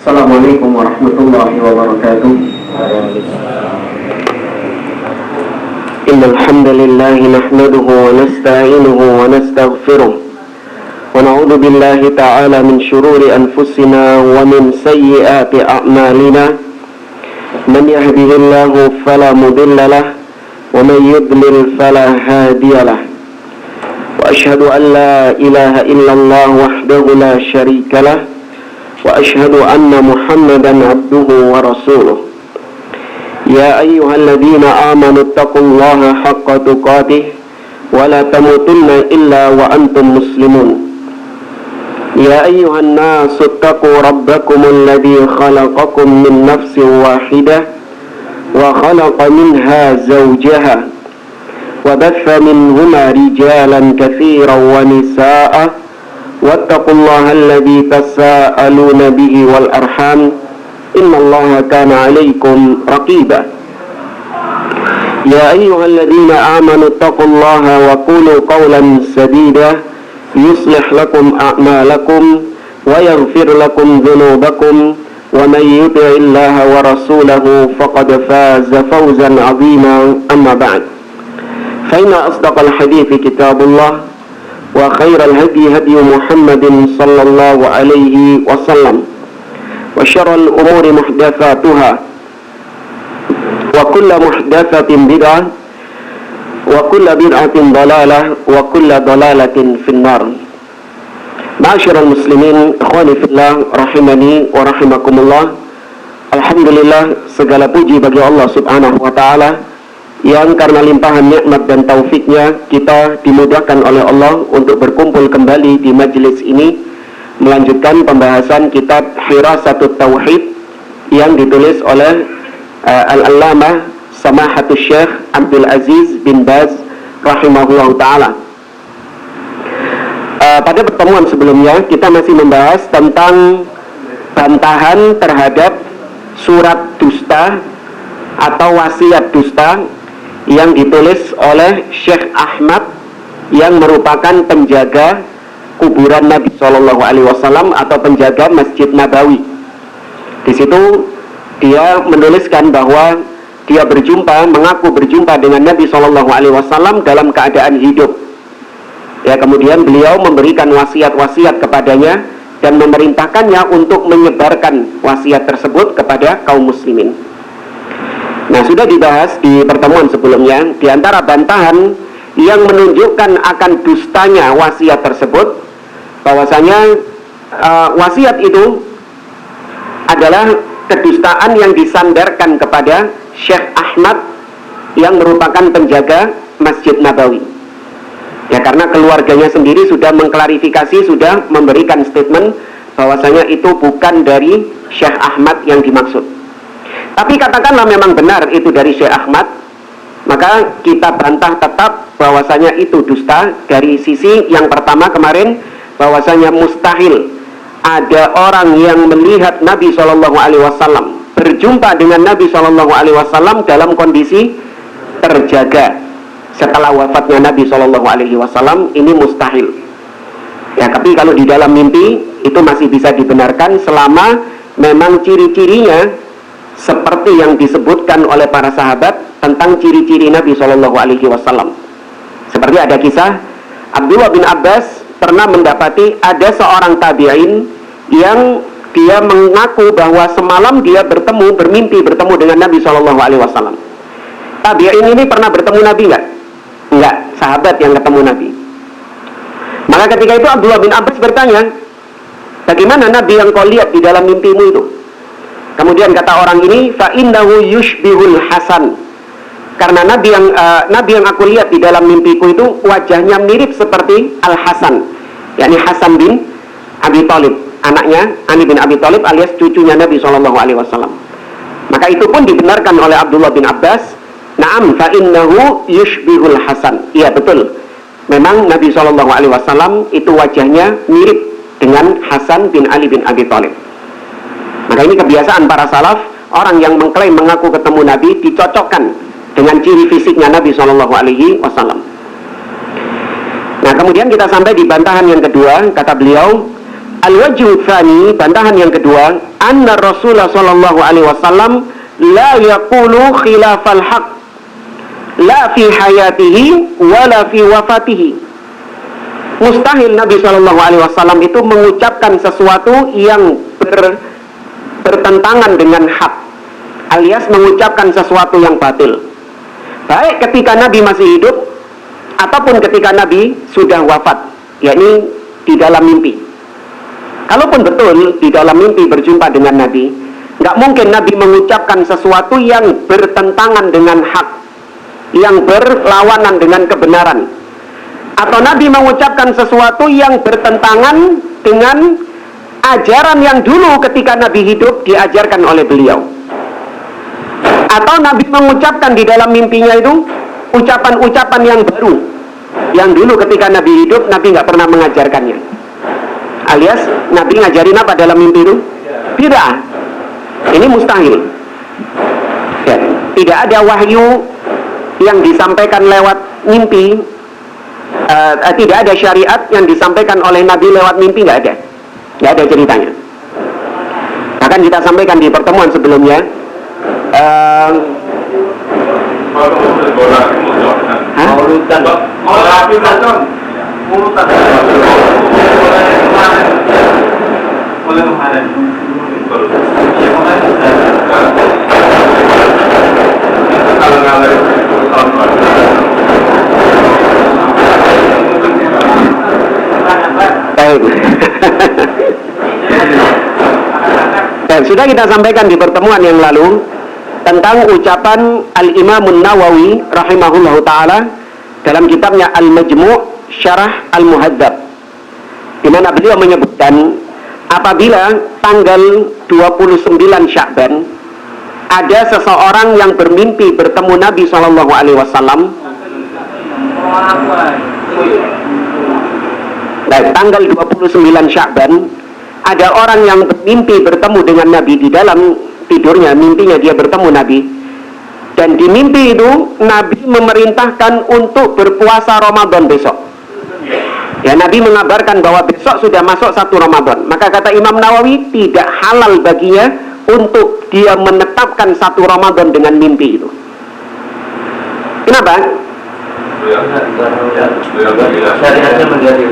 Assalamualaikum warahmatullahi wabarakatuh. Innal hamdalillah nahmaduhu wa nasta'inuhu wa nastaghfiruh wa na'udzu billahi ta'ala min shururi anfusina wa min sayyiati a'malina. Man yahdihillahu fala mudilla lahu wa man yudlil fala hadiya lahu. Wa asyhadu an la ilaha illallah wahdahu la syarika lahu wa asyhadu anna Muhammadan abduhu wa rasuluh. Ya ayyuhalladzina amanu taqullaha haqqa tuqatih wa la tamutunna illa wa antum muslimun. Ya ayyuhan nasu taqu rabbakumul ladzi khalaqakum min nafsin wahidah wa khalaqa minha zawjaha wa batha minhuma rijalan katsiran wa nisaa'a wattaqullaha alladzi tasaaluna bihi wal arham innallaha kana 'alaikum raqiba. Ya ayyuhalladzina amanu taqullaha wa qulu qawlan sadida yuslih lakum a'malakum wa yaghfir lakum dhunubakum wa man yuti'illaha wa rasulahu faqad faza fawzan 'azima. Amma ba'd, fa inna asdaqal hadithi kitabullah wa khairal hadi hadi Muhammadin sallallahu alaihi wasallam wa syarrul umuri muhdatsatuha wa kullu muhdatsatin bid'ah wa kullu bid'atin dhalalah wa kullu dhalalatin finnar. Ma'asyiral muslimin, ikhwani fillah, rahimani wa rahimakumullah. Alhamdulillah, segala puji bagi Allah subhanahu wa ta'ala yang karena limpahan nikmat dan taufiknya kita dimudahkan oleh Allah untuk berkumpul kembali di majelis ini melanjutkan pembahasan kitab Hirasatut Tauhid yang ditulis oleh Al-Allamah Samahatus Syekh Abdul Aziz bin Baz rahimahullah ta'ala. Pada pertemuan sebelumnya kita masih membahas tentang bantahan terhadap surat dusta atau wasiat dusta yang ditulis oleh Syekh Ahmad yang merupakan penjaga kuburan Nabi SAW atau penjaga Masjid Nabawi. Di situ dia menuliskan bahwa dia mengaku berjumpa dengan Nabi SAW dalam keadaan hidup. Ya, kemudian beliau memberikan wasiat-wasiat kepadanya dan memerintahkannya untuk menyebarkan wasiat tersebut kepada kaum muslimin. Nah, sudah dibahas di pertemuan sebelumnya, di antara bantahan yang menunjukkan akan dustanya wasiat tersebut, bahwasanya wasiat itu adalah kedustaan yang disandarkan kepada Syekh Ahmad yang merupakan penjaga Masjid Nabawi. Ya, karena keluarganya sendiri sudah mengklarifikasi, sudah memberikan statement bahwasanya itu bukan dari Syekh Ahmad yang dimaksud. Tapi katakanlah memang benar itu dari Syekh Ahmad, maka kita bantah tetap bahwasanya itu dusta dari sisi yang pertama kemarin, bahwasanya mustahil ada orang yang melihat Nabi SAW berjumpa dengan Nabi SAW dalam kondisi terjaga setelah wafatnya Nabi SAW. Ini mustahil. Ya, tapi kalau di dalam mimpi itu masih bisa dibenarkan selama memang ciri-cirinya seperti yang disebutkan oleh para sahabat tentang ciri-ciri Nabi SAW. Seperti ada kisah Abdullah bin Abbas pernah mendapati ada seorang tabi'in yang dia mengaku bahwa semalam dia bermimpi bertemu dengan Nabi SAW. Tabi'in ini pernah bertemu Nabi enggak? Enggak, sahabat yang ketemu Nabi. Maka ketika itu Abdullah bin Abbas bertanya, bagaimana Nabi yang kau lihat di dalam mimpimu itu? Kemudian kata orang ini, fa innahu yushbihul Hasan. Karena Nabi yang aku lihat di dalam mimpiku itu wajahnya mirip seperti Al Hasan, yakni Hasan bin Abi Thalib, anaknya Ali bin Abi Thalib alias cucunya Nabi SAW. Maka itu pun dibenarkan oleh Abdullah bin Abbas. Naam, fa innahu yushbihul Hasan. Iya, betul. Memang Nabi SAW itu wajahnya mirip dengan Hasan bin Ali bin Abi Thalib. Maka ini kebiasaan para salaf, orang yang mengklaim mengaku ketemu Nabi dicocokkan dengan ciri fisiknya Nabi SAW. Nah, kemudian kita sampai di bantahan yang kedua, kata beliau, Al-wajhu tsani, bantahan yang kedua, anna Rasulullah sallallahu alaihi wasallam la yaqulu khilafal haq la fi hayatihi wala fi wafatihi. Mustahil Nabi sallallahu alaihi wasallam itu mengucapkan sesuatu yang bertentangan dengan hak, alias mengucapkan sesuatu yang batil, baik ketika Nabi masih hidup ataupun ketika Nabi sudah wafat, yakni di dalam mimpi. Kalaupun betul di dalam mimpi berjumpa dengan Nabi, nggak mungkin Nabi mengucapkan sesuatu yang bertentangan dengan hak, yang berlawanan dengan kebenaran, atau Nabi mengucapkan sesuatu yang bertentangan dengan ajaran yang dulu ketika Nabi hidup diajarkan oleh beliau, atau Nabi mengucapkan di dalam mimpinya itu ucapan-ucapan yang baru yang dulu ketika Nabi hidup Nabi nggak pernah mengajarkannya, alias Nabi ngajarin apa dalam mimpi itu? Bid'ah. Ini mustahil ya. Tidak ada wahyu yang disampaikan lewat mimpi, tidak ada syariat yang disampaikan oleh Nabi lewat mimpi, nggak ada ceritanya. Akan kita sampaikan di pertemuan sebelumnya. Dan sudah kita sampaikan di pertemuan yang lalu tentang ucapan Al-Imamun Nawawi rahimahullahu ta'ala dalam kitabnya Al-Majmu' Syarah Al-Muhadzab, di mana beliau menyebutkan apabila tanggal 29 Sya'ban ada seseorang yang bermimpi bertemu Nabi SAW. Nah, tanggal 29 Sya'ban ada orang yang bermimpi bertemu dengan Nabi di dalam tidurnya, mimpinya dia bertemu Nabi, dan di mimpi itu Nabi memerintahkan untuk berpuasa Ramadan besok. Ya, Nabi mengabarkan bahwa besok sudah masuk 1 Ramadan. Maka kata Imam Nawawi, tidak halal baginya untuk dia menetapkan 1 Ramadan dengan mimpi itu. Kenapa?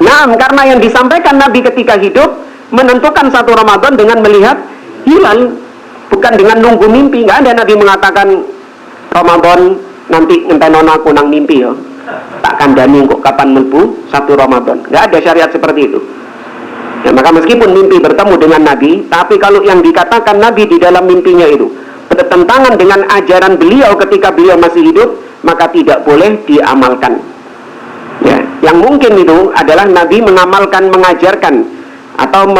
Nah, karena yang disampaikan Nabi ketika hidup menentukan 1 Ramadan dengan melihat hilal, bukan dengan nunggu mimpi. Nggak ada Nabi mengatakan Ramadan nanti ngentenono aku nang mimpi ya, tak kandani kok kapan melbu 1 Ramadan. Nggak ada syariat seperti itu ya. Maka meskipun mimpi bertemu dengan Nabi, tapi kalau yang dikatakan Nabi di dalam mimpinya itu bertentangan dengan ajaran beliau ketika beliau masih hidup, maka tidak boleh diamalkan ya. Yang mungkin itu adalah Nabi mengamalkan, mengajarkan atau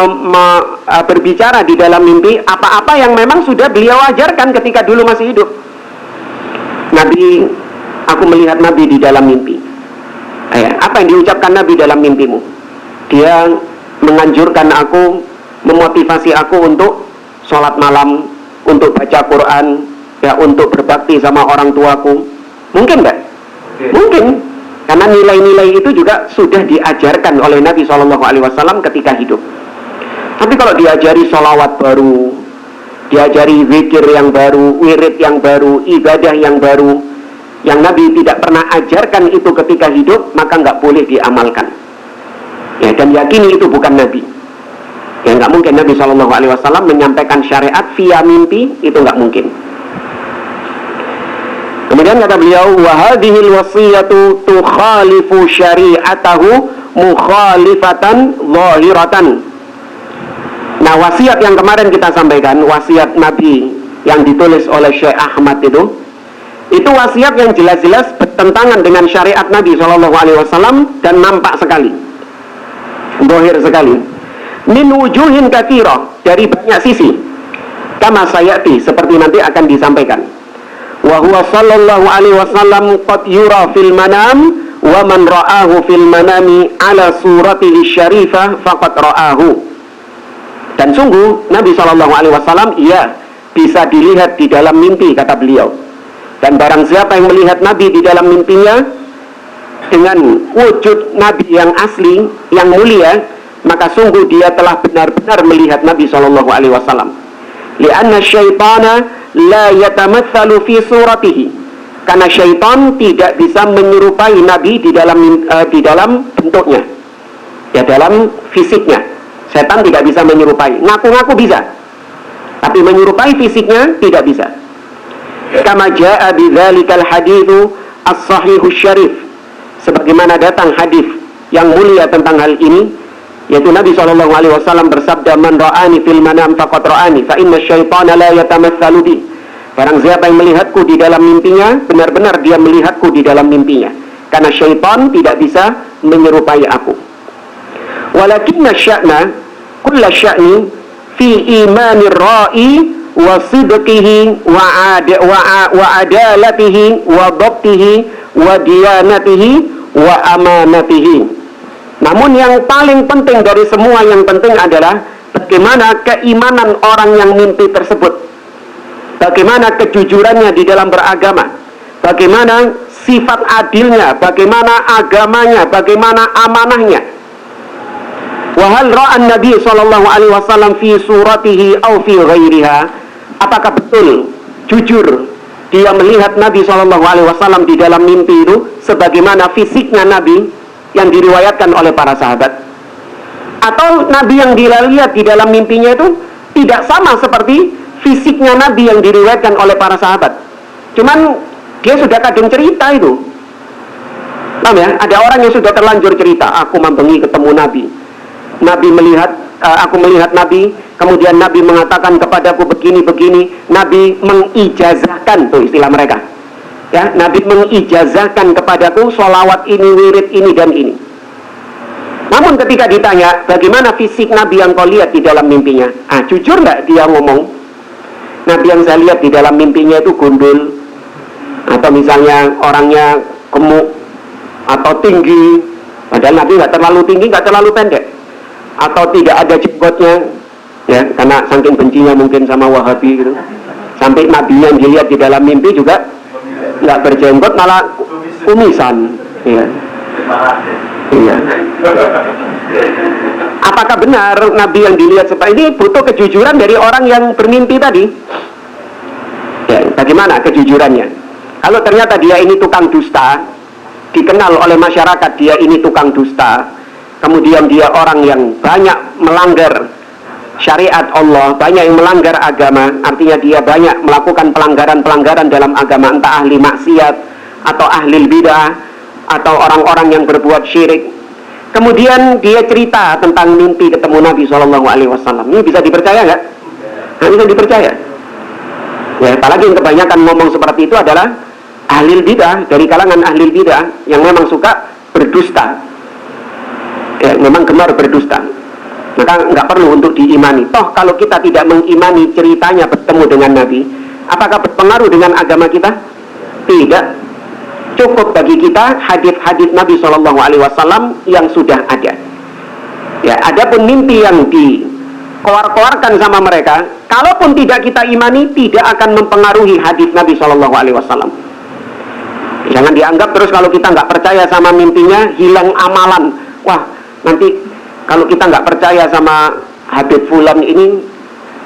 berbicara di dalam mimpi apa-apa yang memang sudah beliau ajarkan ketika dulu masih hidup. Nabi, aku melihat Nabi di dalam mimpi. Apa yang diucapkan Nabi dalam mimpimu? Dia menganjurkan aku, memotivasi aku untuk sholat malam, untuk baca Quran, ya, untuk berbakti sama orang tuaku. Mungkin nggak? Mungkin, karena nilai-nilai itu juga sudah diajarkan oleh Nabi SAW ketika hidup. Tapi kalau diajari sholawat baru, diajari zikir yang baru, wirid yang baru, ibadah yang baru, yang Nabi tidak pernah ajarkan itu ketika hidup, maka nggak boleh diamalkan ya. Dan yakini itu bukan Nabi ya. Nggak mungkin Nabi SAW menyampaikan syariat via mimpi, itu nggak mungkin. Kemudian kata beliau, wa hadhil wasiyatu tukhalifu syari'atahu mukhalifatan zahiratan. Nah, wasiat yang kemarin kita sampaikan, wasiat Nabi yang ditulis oleh Syekh Ahmad itu wasiat yang jelas-jelas bertentangan dengan syariat Nabi SAW dan nampak sekali, zahir sekali. Min wujuhin katsirah, dari banyak sisi. Kama sayati, seperti nanti akan disampaikan. Wa huwa sallallahu alaihi wasallam qad yura fil manam wa man ra'ahu fil manami ala suratihi syarifah faqad ra'ahu. Dan sungguh Nabi SAW ia bisa dilihat di dalam mimpi, kata beliau. Dan barang siapa yang melihat Nabi di dalam mimpinya dengan wujud Nabi yang asli, yang mulia, maka sungguh dia telah benar-benar melihat Nabi SAW. Lianna syaitana la yatamatsalu fi suratihi, karena syaitan tidak bisa menyerupai Nabi di dalam bentuknya, ya, dalam fisiknya. Setan tidak bisa menyerupai, ngaku-ngaku bisa, tapi menyerupai fisiknya tidak bisa. Kama jaa bidzalikal haditsu as-sahihus syarif, sebagaimana datang hadis yang mulia tentang hal ini, yaitu Nabi SAW bersabda, man ra'ani fil manam faqad ra'ani fa inna syaitana la yatamatsalu bi. Barang siapa yang melihatku di dalam mimpinya, benar-benar dia melihatku di dalam mimpinya, karena syaitan tidak bisa menyerupai aku. Walakinna sya'na kulla sya'ni fi imanir ra'i wa sidqihi wa adalatihi wa dhabtihi wa diyanatihi wa amanatihi. Namun yang paling penting dari semua yang penting adalah bagaimana keimanan orang yang mimpi tersebut, bagaimana kejujurannya di dalam beragama, bagaimana sifat adilnya, bagaimana agamanya, bagaimana amanahnya. Wa hal ra'an Nabi sallallahu alaihi wasallam fi suratihi aw fi ghairiha, apakah betul jujur dia melihat Nabi sallallahu alaihi wasallam di dalam mimpi itu sebagaimana fisiknya Nabi yang diriwayatkan oleh para sahabat, atau Nabi yang dia lihat di dalam mimpinya itu tidak sama seperti fisiknya Nabi yang diriwayatkan oleh para sahabat, cuman dia sudah kadang cerita itu. Paham ya? Ada orang yang sudah terlanjur cerita, aku membengi ketemu Nabi, Nabi melihat, aku melihat Nabi, kemudian Nabi mengatakan kepadaku begini-begini, Nabi mengijazahkan, tuh istilah mereka, ya, Nabi mengijazahkan kepadaku sholawat ini, wirid ini dan ini. Namun ketika ditanya bagaimana fisik Nabi yang kau lihat di dalam mimpinya, jujur nggak dia ngomong, Nabi yang saya lihat di dalam mimpinya itu gundul, atau misalnya orangnya gemuk atau tinggi, padahal Nabi nggak terlalu tinggi, nggak terlalu pendek, atau tidak ada jenggotnya, ya, karena saking bencinya mungkin sama Wahabi gitu, sampai Nabi yang dilihat di dalam mimpi juga nggak berjenggot, malah kumisan, ya. Iya. Apakah benar Nabi yang dilihat seperti ini? Butuh kejujuran dari orang yang bermimpi tadi. Ya, bagaimana kejujurannya? Kalau ternyata dia ini tukang dusta, dikenal oleh masyarakat dia ini tukang dusta, kemudian dia orang yang banyak melanggar syariat Allah, banyak yang melanggar agama, artinya dia banyak melakukan pelanggaran-pelanggaran dalam agama, entah ahli maksiat atau ahli bidah atau orang-orang yang berbuat syirik. Kemudian dia cerita tentang mimpi ketemu Nabi SAW. Ini bisa dipercaya nggak? Bisa dipercaya. Ya, apalagi yang kebanyakan ngomong seperti itu adalah ahli bidah, dari kalangan ahli bidah yang memang suka berdusta. Ya, memang gemar berdusta. Maka nggak perlu untuk diimani. Toh kalau kita tidak mengimani ceritanya bertemu dengan Nabi, apakah berpengaruh dengan agama kita? Tidak. Cukup bagi kita hadis-hadis Nabi SAW yang sudah ada. Ya, adapun mimpi yang dikoar-koarkan sama mereka, kalaupun tidak kita imani, tidak akan mempengaruhi hadis Nabi SAW. Jangan dianggap terus kalau kita nggak percaya sama mimpinya, hilang amalan. Wah, nanti kalau kita nggak percaya sama Habib Fulan ini,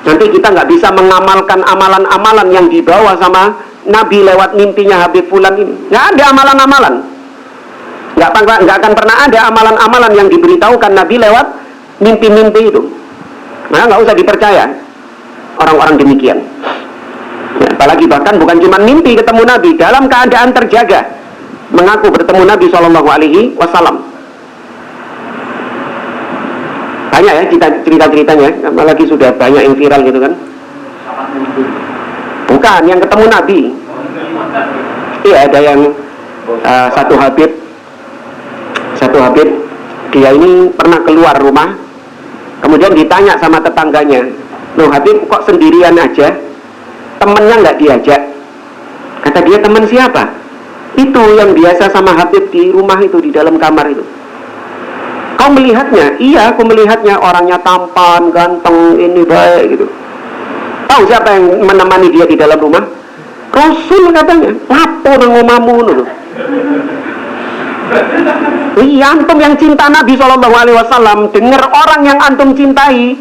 nanti kita nggak bisa mengamalkan amalan-amalan yang dibawa sama Nabi lewat mimpinya Habib Fulan ini. Nggak ada amalan-amalan, nggak akan pernah ada amalan-amalan yang diberitahukan Nabi lewat mimpi-mimpi itu. Maka nggak usah dipercaya orang-orang demikian. Ya, apalagi bahkan bukan cuma mimpi ketemu Nabi, dalam keadaan terjaga mengaku bertemu Nabi SAW. Banyak ya cerita-ceritanya, apalagi sudah banyak yang viral gitu kan. Bukan, yang ketemu Nabi. Iya, ada yang satu Habib, dia ini pernah keluar rumah, kemudian ditanya sama tetangganya, loh Habib kok sendirian aja, temennya nggak diajak? Kata dia, teman siapa? Itu yang biasa sama Habib di rumah itu, di dalam kamar itu. Kau melihatnya? Iya, aku melihatnya, orangnya tampan, ganteng, ini baik gitu. Tahu siapa yang menemani dia di dalam rumah? Rasul katanya. Lapo nang omamu ngono. Iya, antum yang cinta Nabi SAW, dengar orang yang antum cintai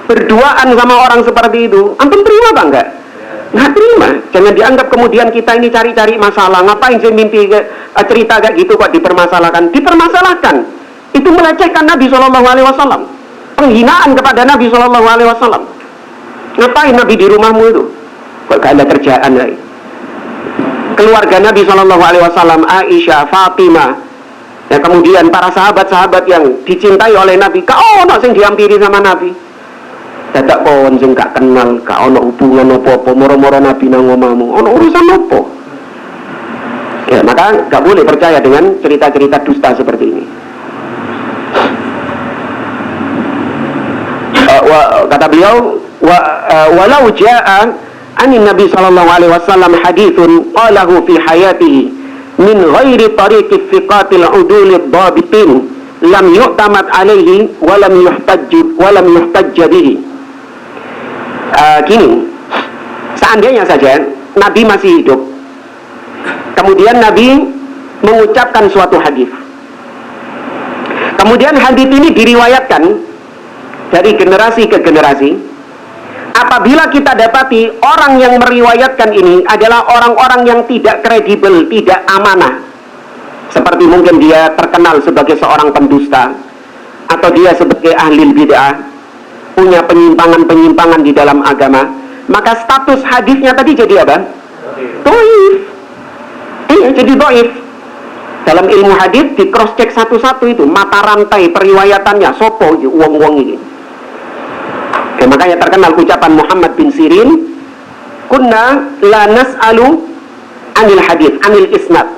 berduaan sama orang seperti itu, antum terima apa enggak? Nggak terima. Jangan dianggap kemudian kita ini cari-cari masalah. Ngapain sih mimpi cerita kayak gitu kok dipermasalahkan? Dipermasalahkan. Itu melecehkan Nabi SAW, penghinaan kepada Nabi SAW. Ngapain Nabi di rumahmu itu? Kok gak ada kerjaan lagi? Keluarga Nabi SAW, Aisyah, Fatimah, ya, kemudian para sahabat-sahabat yang dicintai oleh Nabi, kau ono sing diampiri sama Nabi. Dadak pohon sing gak kenal, gak ono hubungan apa-apa, moro-moro Nabi nang omamu, ono urusan apa? Ya, maka gak boleh percaya dengan cerita-cerita dusta seperti ini. Kata beliau, walau ja'a anin Nabi sallallahu alaihi wasallam hadithun qalahu fi hayatihi min ghairi tariqi thiqatil udulid dhabitin lam yu'tamad alaihi wa lam yuhtajj bihi. Gini, seandainya saja Nabi masih hidup, kemudian Nabi mengucapkan suatu hadis, kemudian hadis ini diriwayatkan dari generasi ke generasi, apabila kita dapati orang yang meriwayatkan ini adalah orang-orang yang tidak kredibel, tidak amanah, seperti mungkin dia terkenal sebagai seorang pendusta, atau dia sebagai ahli bid'ah, punya penyimpangan-penyimpangan di dalam agama, maka status hadisnya tadi jadi apa? Dhaif. Iya, jadi dhaif. Dalam ilmu hadis di cross check satu-satu itu mata rantai periwayatannya, sopo wong-wong ini. Ya, makanya terkenal ucapan Muhammad bin Sirin, kunna la nas'alu anil hadis, anil isnad.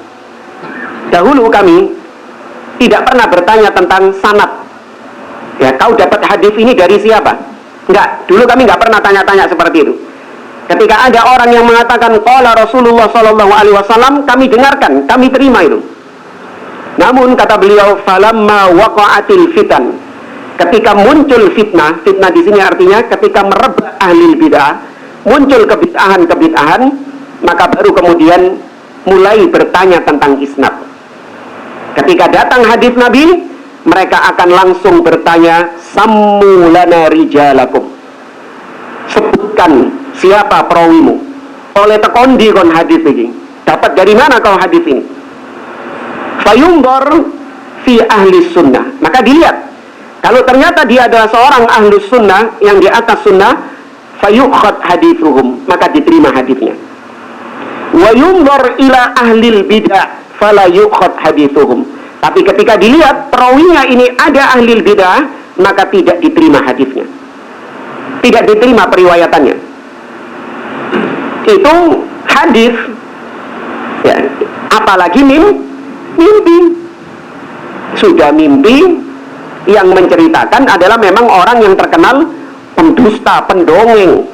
Dahulu kami tidak pernah bertanya tentang sanad. Ya, kau dapat hadis ini dari siapa? Enggak, dulu kami enggak pernah tanya-tanya seperti itu. Ketika ada orang yang mengatakan qala Rasulullah sallallahu alaihi wasallam, kami dengarkan, kami terima itu. Namun kata beliau, falamma waqa'atil fitan, ketika muncul fitnah, fitnah di sini artinya ketika merebak ahli bid'ah, muncul kebid'ahan, maka baru kemudian mulai bertanya tentang isnad. Ketika datang hadis Nabi, mereka akan langsung bertanya, sammu lana rijalakum, sebutkan siapa perawimu. Oleh tekondi kon hadis ini, dapat dari mana kau hadis ini? Fayumbar fi ahli sunnah, maka dilihat, kalau ternyata dia adalah seorang ahli sunnah yang di atas sunnah, fayukhad hadithuhum, maka diterima hadisnya. Wa yumbar ila ahli bid'ah fala yukhad hadithuhum, tapi ketika dilihat perawinya ini ada ahli bid'ah, maka tidak diterima hadisnya, tidak diterima periwayatannya. Itu hadis, ya, apalagi mimpi. Sudah mimpi yang menceritakan adalah memang orang yang terkenal pendusta, pendongeng,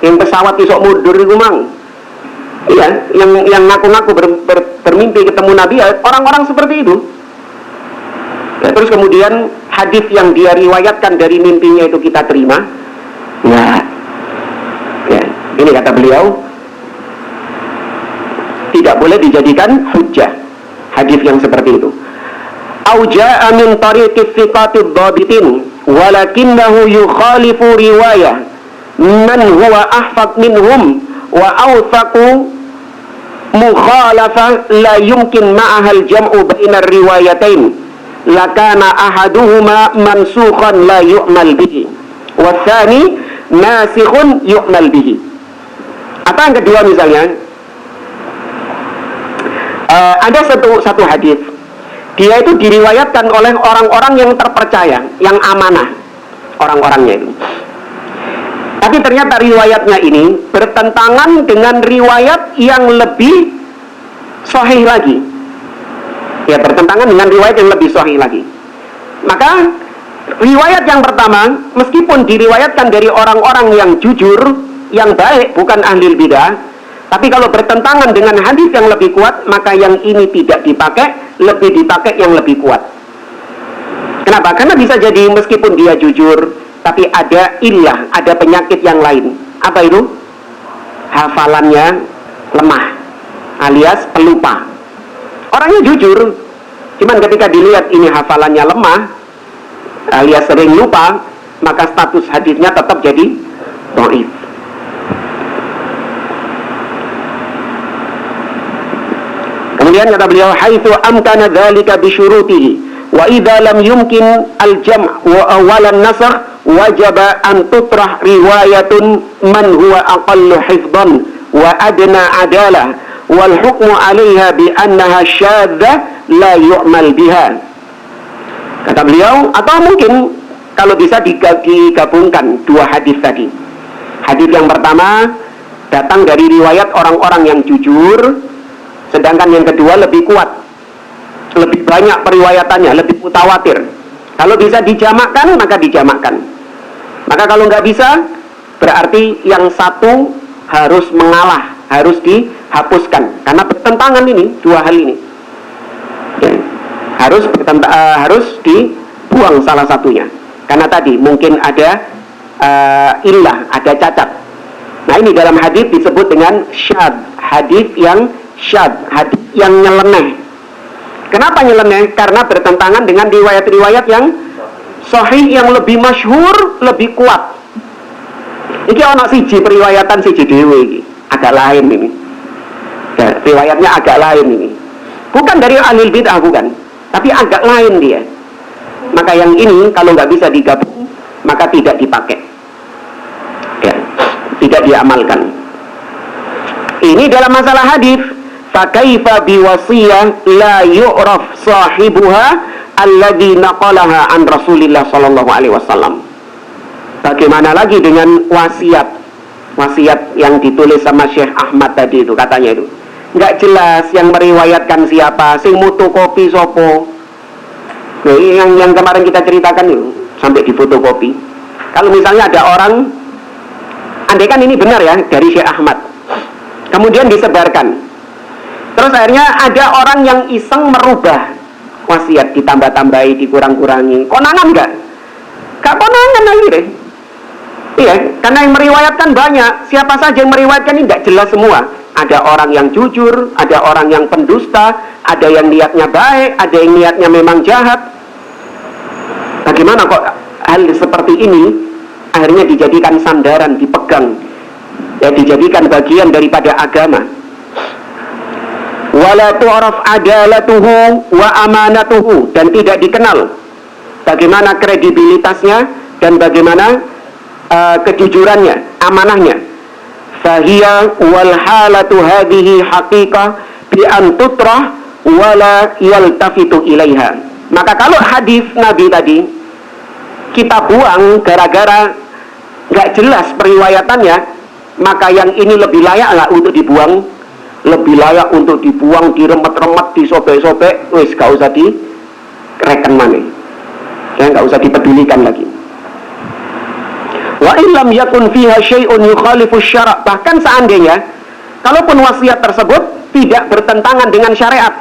yang pesawat isok mundur itu mang, ya, yang ngaku-ngaku bermimpi ketemu Nabi, ya, orang-orang seperti itu. Ya, terus kemudian hadis yang dia riwayatkan dari mimpinya itu kita terima. Nah, ya, ini kata beliau, tidak boleh dijadikan hujjah hadis yang seperti itu. Au jaa'a min tariqi thiqatid dhabitin walakinnahu yukhalifu riwayah man huwa ahfad minhum wa awthaqu mukhalafa la yumkin ma'aha al-jam'u bainar riwayatain, lakana ahaduhuma mansukhan la yu'mal bihi wa tsani nasikhun yu'mal bihi. Apa yang kedua misalnya, ada satu hadis, dia itu diriwayatkan oleh orang-orang yang terpercaya, yang amanah orang-orangnya itu, tapi ternyata riwayatnya ini bertentangan dengan riwayat yang lebih sahih lagi, ya, bertentangan dengan riwayat yang lebih sahih lagi. Maka riwayat yang pertama, meskipun diriwayatkan dari orang-orang yang jujur, yang baik, bukan ahli bidah, tapi kalau bertentangan dengan hadis yang lebih kuat, maka yang ini tidak dipakai, lebih dipakai yang lebih kuat. Kenapa? Karena bisa jadi meskipun dia jujur, tapi ada illah, ada penyakit yang lain. Apa itu? Hafalannya lemah, alias pelupa. Orangnya jujur, Cuman ketika dilihat ini hafalannya lemah alias sering lupa, maka status hadisnya tetap jadi dhaif. Kemudian kata beliau, haitsu amkana dzalika bi syurutihi wa idza lam yumkin al-jam' wa awalan nasakh wajaba an tutrah riwayatun man huwa aqallu hifdhan wa adna adalah wal hukmu 'alaiha bi annaha syadzah la yu'mal biha. Kata beliau, atau mungkin kalau bisa digabungkan dua hadis tadi. Hadis yang pertama datang dari riwayat orang-orang yang jujur, sedangkan yang kedua lebih kuat, lebih banyak periwayatannya, lebih mutawatir. Kalau bisa dijamakkan, maka dijamakkan. Maka kalau nggak bisa, berarti yang satu harus mengalah, harus dihapuskan, karena bertentangan ini dua hal ini. Ya, harus dibuang salah satunya, karena tadi mungkin ada illah, ada cacat. Nah, ini dalam hadis disebut dengan syad, hadis yang syad, hadis yang nyeleneh. Kenapa nyeleneh? Karena bertentangan dengan riwayat-riwayat yang sahih, yang lebih masyhur, lebih kuat. Iki ana siji periwayatan siji dhewe iki, agak lain ini. Ya, riwayatnya agak lain ini. Bukan dari ahli bid'ah, bukan, tapi agak lain dia. Maka yang ini kalau nggak bisa digabung, maka tidak dipakai, ya, tidak diamalkan. Ini dalam masalah hadis. Fakaifa biwasiyah la yu'raf sahibuha alladhi naqalaha an Rasulillah sallallahu alaihi wasallam. Bagaimana lagi dengan wasiat yang ditulis sama Syekh Ahmad tadi itu, katanya itu nggak jelas yang meriwayatkan siapa, sing mutu kopi sopo. Nah, yang kemarin kita ceritakan itu sampai di fotokopi. Kalau misalnya ada orang, andaikan ini benar ya dari Syekh Ahmad, kemudian disebarkan, terus akhirnya ada orang yang iseng merubah wasiat, ditambah-tambahi, dikurang-kurangi. Konangan nggak? Nggak konangan akhirnya. Iya, karena yang meriwayatkan banyak. Siapa saja yang meriwayatkan ini nggak jelas semua. Ada orang yang jujur, ada orang yang pendusta, ada yang niatnya baik, ada yang niatnya memang jahat. Bagaimana kok hal seperti ini akhirnya dijadikan sandaran, dipegang, ya, dijadikan bagian daripada agama. Wala tu'raf adalatuhu wa amanatuhu, dan tidak dikenal bagaimana kredibilitasnya dan bagaimana kejujurannya, amanahnya. Fahiya wal halatu hadhihi haqiqah bi an tutrah wala yaltafitu ilaiha. Maka kalau hadis Nabi tadi kita buang gara-gara nggak jelas periwayatannya, maka yang ini lebih layak nggak untuk dibuang? Lebih layak untuk dibuang, diremet-remet, disobek-sobek, wis gak usah direken maneh, ya, gak usah dipedulikan lagi. Wa illam yakun fiha syai'un yukhalifu syara', bahkan seandainya kalaupun wasiat tersebut tidak bertentangan dengan syariat.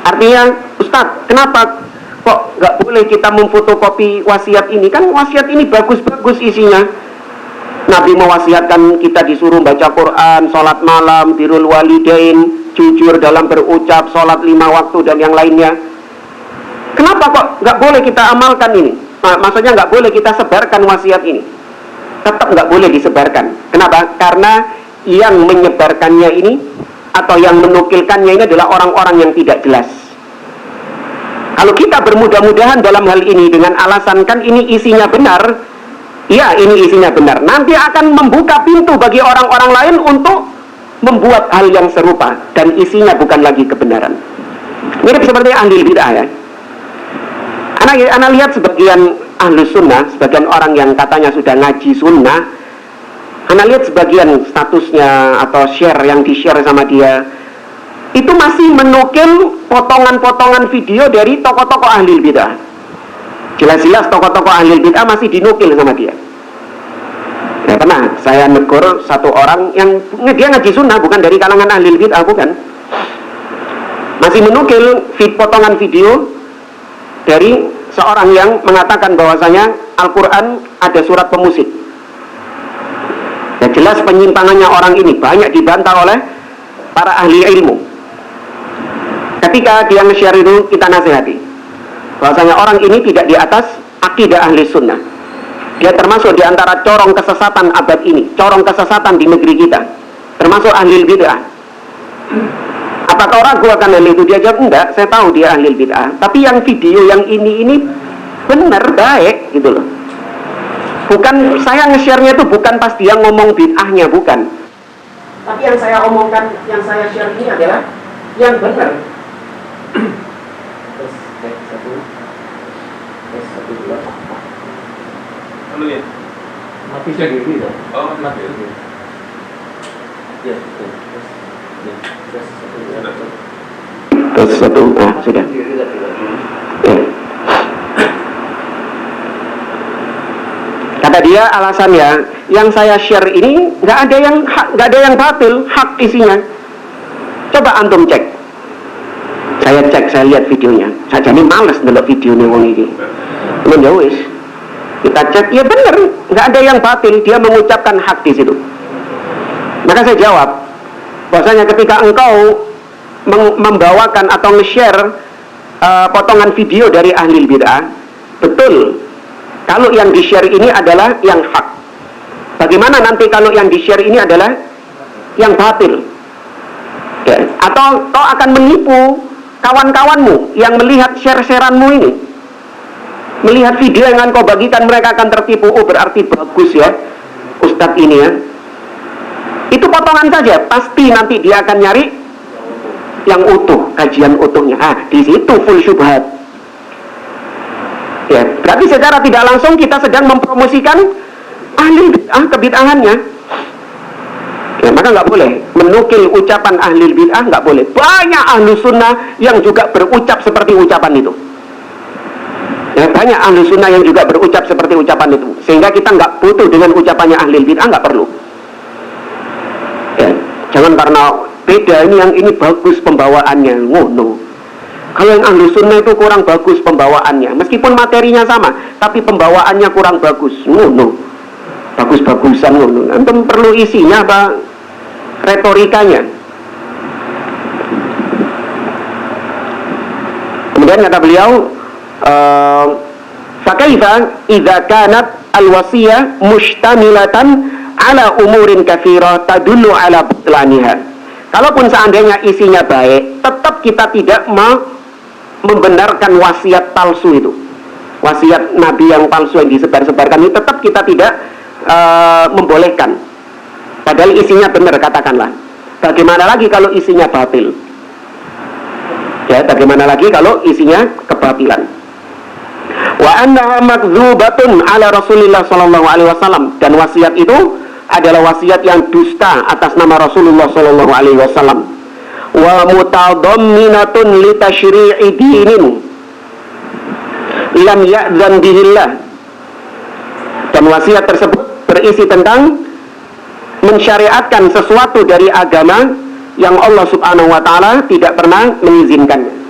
Artinya, Ustaz, kenapa kok gak boleh kita memfotokopi wasiat ini? Kan wasiat ini bagus-bagus isinya. Nabi mewasiatkan kita disuruh baca Quran, sholat malam, birrul walidain, jujur dalam berucap, sholat 5 waktu dan yang lainnya. Kenapa kok nggak boleh kita amalkan ini? Maksudnya nggak boleh kita sebarkan wasiat ini. Tetap nggak boleh disebarkan. Kenapa? Karena yang menyebarkannya ini atau yang menukilkannya ini adalah orang-orang yang tidak jelas. Kalau kita bermudah-mudahan dalam hal ini dengan alasan kan ini isinya benar, ya, ini isinya benar, nanti akan membuka pintu bagi orang-orang lain untuk membuat hal yang serupa dan isinya bukan lagi kebenaran. Mirip seperti ahli bid'ah, ya. Ana lihat sebagian ahlu sunnah, sebagian orang yang katanya sudah ngaji sunnah, ana lihat sebagian statusnya atau share yang di-share sama dia itu masih menukil potongan-potongan video dari tokoh-tokoh ahli bid'ah. Jelas-jelas tokoh-tokoh ahli bid'ah masih dinukil sama dia. Ya, pernah saya negur satu orang yang dia ngaji sunnah, bukan dari kalangan ahli bid'ah, bukan, masih menukil potongan video dari seorang yang mengatakan bahwasanya Al-Quran ada surat pemusik. Ya, jelas penyimpangannya orang ini banyak dibantah oleh para ahli ilmu. Ketika dia nge-share itu, kita nasihati bahwasanya orang ini tidak di atas akidah ahli sunnah. Dia termasuk di antara corong kesesatan abad ini, corong kesesatan di negeri kita, termasuk ahli bid'ah. Apakah orang ragu akan hal itu? Dia jawab, enggak, saya tahu dia ahli bid'ah, tapi yang video yang ini benar, baik gitu loh. Bukan, saya nge-share-nya itu bukan pas dia ngomong bid'ahnya, bukan. Tapi yang saya omongkan, yang saya share ini adalah yang benar. Mati saya gini dong. Oh, mati. Ya, Terus satu, sudah. Kata dia alasannya, yang saya share ini nggak ada yang batil, hak isinya. Coba antum cek. Saya cek, saya lihat videonya. Saya jadi males ndelok videonya wong iki. Ya wis. Kita cek, ya benar, nggak ada yang batil, dia mengucapkan hak di situ. Maka saya jawab, bahwasanya ketika engkau membawakan atau nge-share potongan video dari ahli bid'ah, betul, kalau yang di-share ini adalah yang hak. Bagaimana nanti kalau yang di-share ini adalah yang batil? Ya. Atau kau akan menipu kawan-kawanmu yang melihat share-sharanmu ini, melihat video yang akan kau bagikan, mereka akan tertipu. Oh, berarti bagus ya Ustadz ini ya. Itu potongan saja, pasti nanti dia akan nyari yang utuh, kajian utuhnya. Di situ full syubhat. Ya, berarti secara tidak langsung kita sedang mempromosikan ahli bid'ah, kebid'ahannya. Ya, maka nggak boleh menukil ucapan ahli bid'ah, nggak boleh. Banyak ahlu sunnah yang juga berucap seperti ucapan itu. Ya, banyak ahlu sunnah yang juga berucap seperti ucapan itu, sehingga kita nggak butuh dengan ucapannya ahli bid'ah, nggak perlu. Ya, jangan karena beda yang ini bagus pembawaannya, no. Kalau yang ahlu sunnah itu kurang bagus pembawaannya, meskipun materinya sama, tapi pembawaannya kurang bagus, no. Bagus-bagusan, no. Antum perlu isinya apa retorikanya. Kemudian kata beliau, fakaifa idza kanat alwasiyah mustamilatan ala umurin katsira tadullu ala butlaniha. Kalaupun seandainya isinya baik, tetap kita tidak membenarkan wasiat palsu itu. Wasiat Nabi yang palsu yang disebar-sebarkan itu tetap kita tidak membolehkan. Padahal isinya benar, katakanlah. Bagaimana lagi kalau isinya batil? Ya, bagaimana lagi kalau isinya kebatilan? Wa annaha makdzubatun ala Rasulillah sallallahu alaihi wasallam, dan wasiat itu adalah wasiat yang dusta atas nama Rasulullah sallallahu alaihi wasallam. Wa mutadamminatun li tasyri'i dinin lam ya'zan bihillah. Dan wasiat tersebut berisi tentang mensyariatkan sesuatu dari agama yang Allah Subhanahu wa taala tidak pernah mengizinkannya.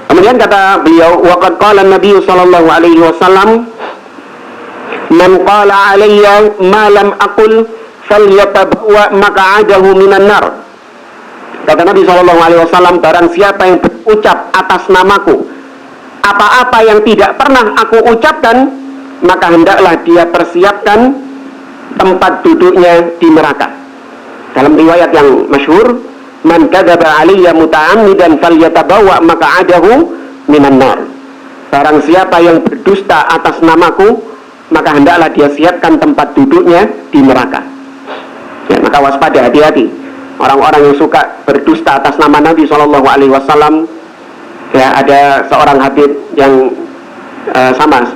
Kemudian kata beliau, waqad qala Nabi sallallahu alaihi wasallam, man qala alayya ma lam aqul falyatabawwa maq'adahu minan nar. Kata Nabi sallallahu alaihi wasallam, barang siapa yang berucap atas namaku apa-apa yang tidak pernah aku ucapkan, maka hendaklah dia persiapkan tempat duduknya di neraka. Dalam riwayat yang masyhur, man kadzaba alayya muta'ammidan falyatabawwa maq'adahu minan nar. Barang siapa yang berdusta atas namaku, maka hendaklah dia siapkan tempat duduknya di neraka. Ya, maka waspada, hati-hati orang-orang yang suka berdusta atas nama Nabi Shallallahu Alaihi Wasallam. Ya, ada seorang habib yang sama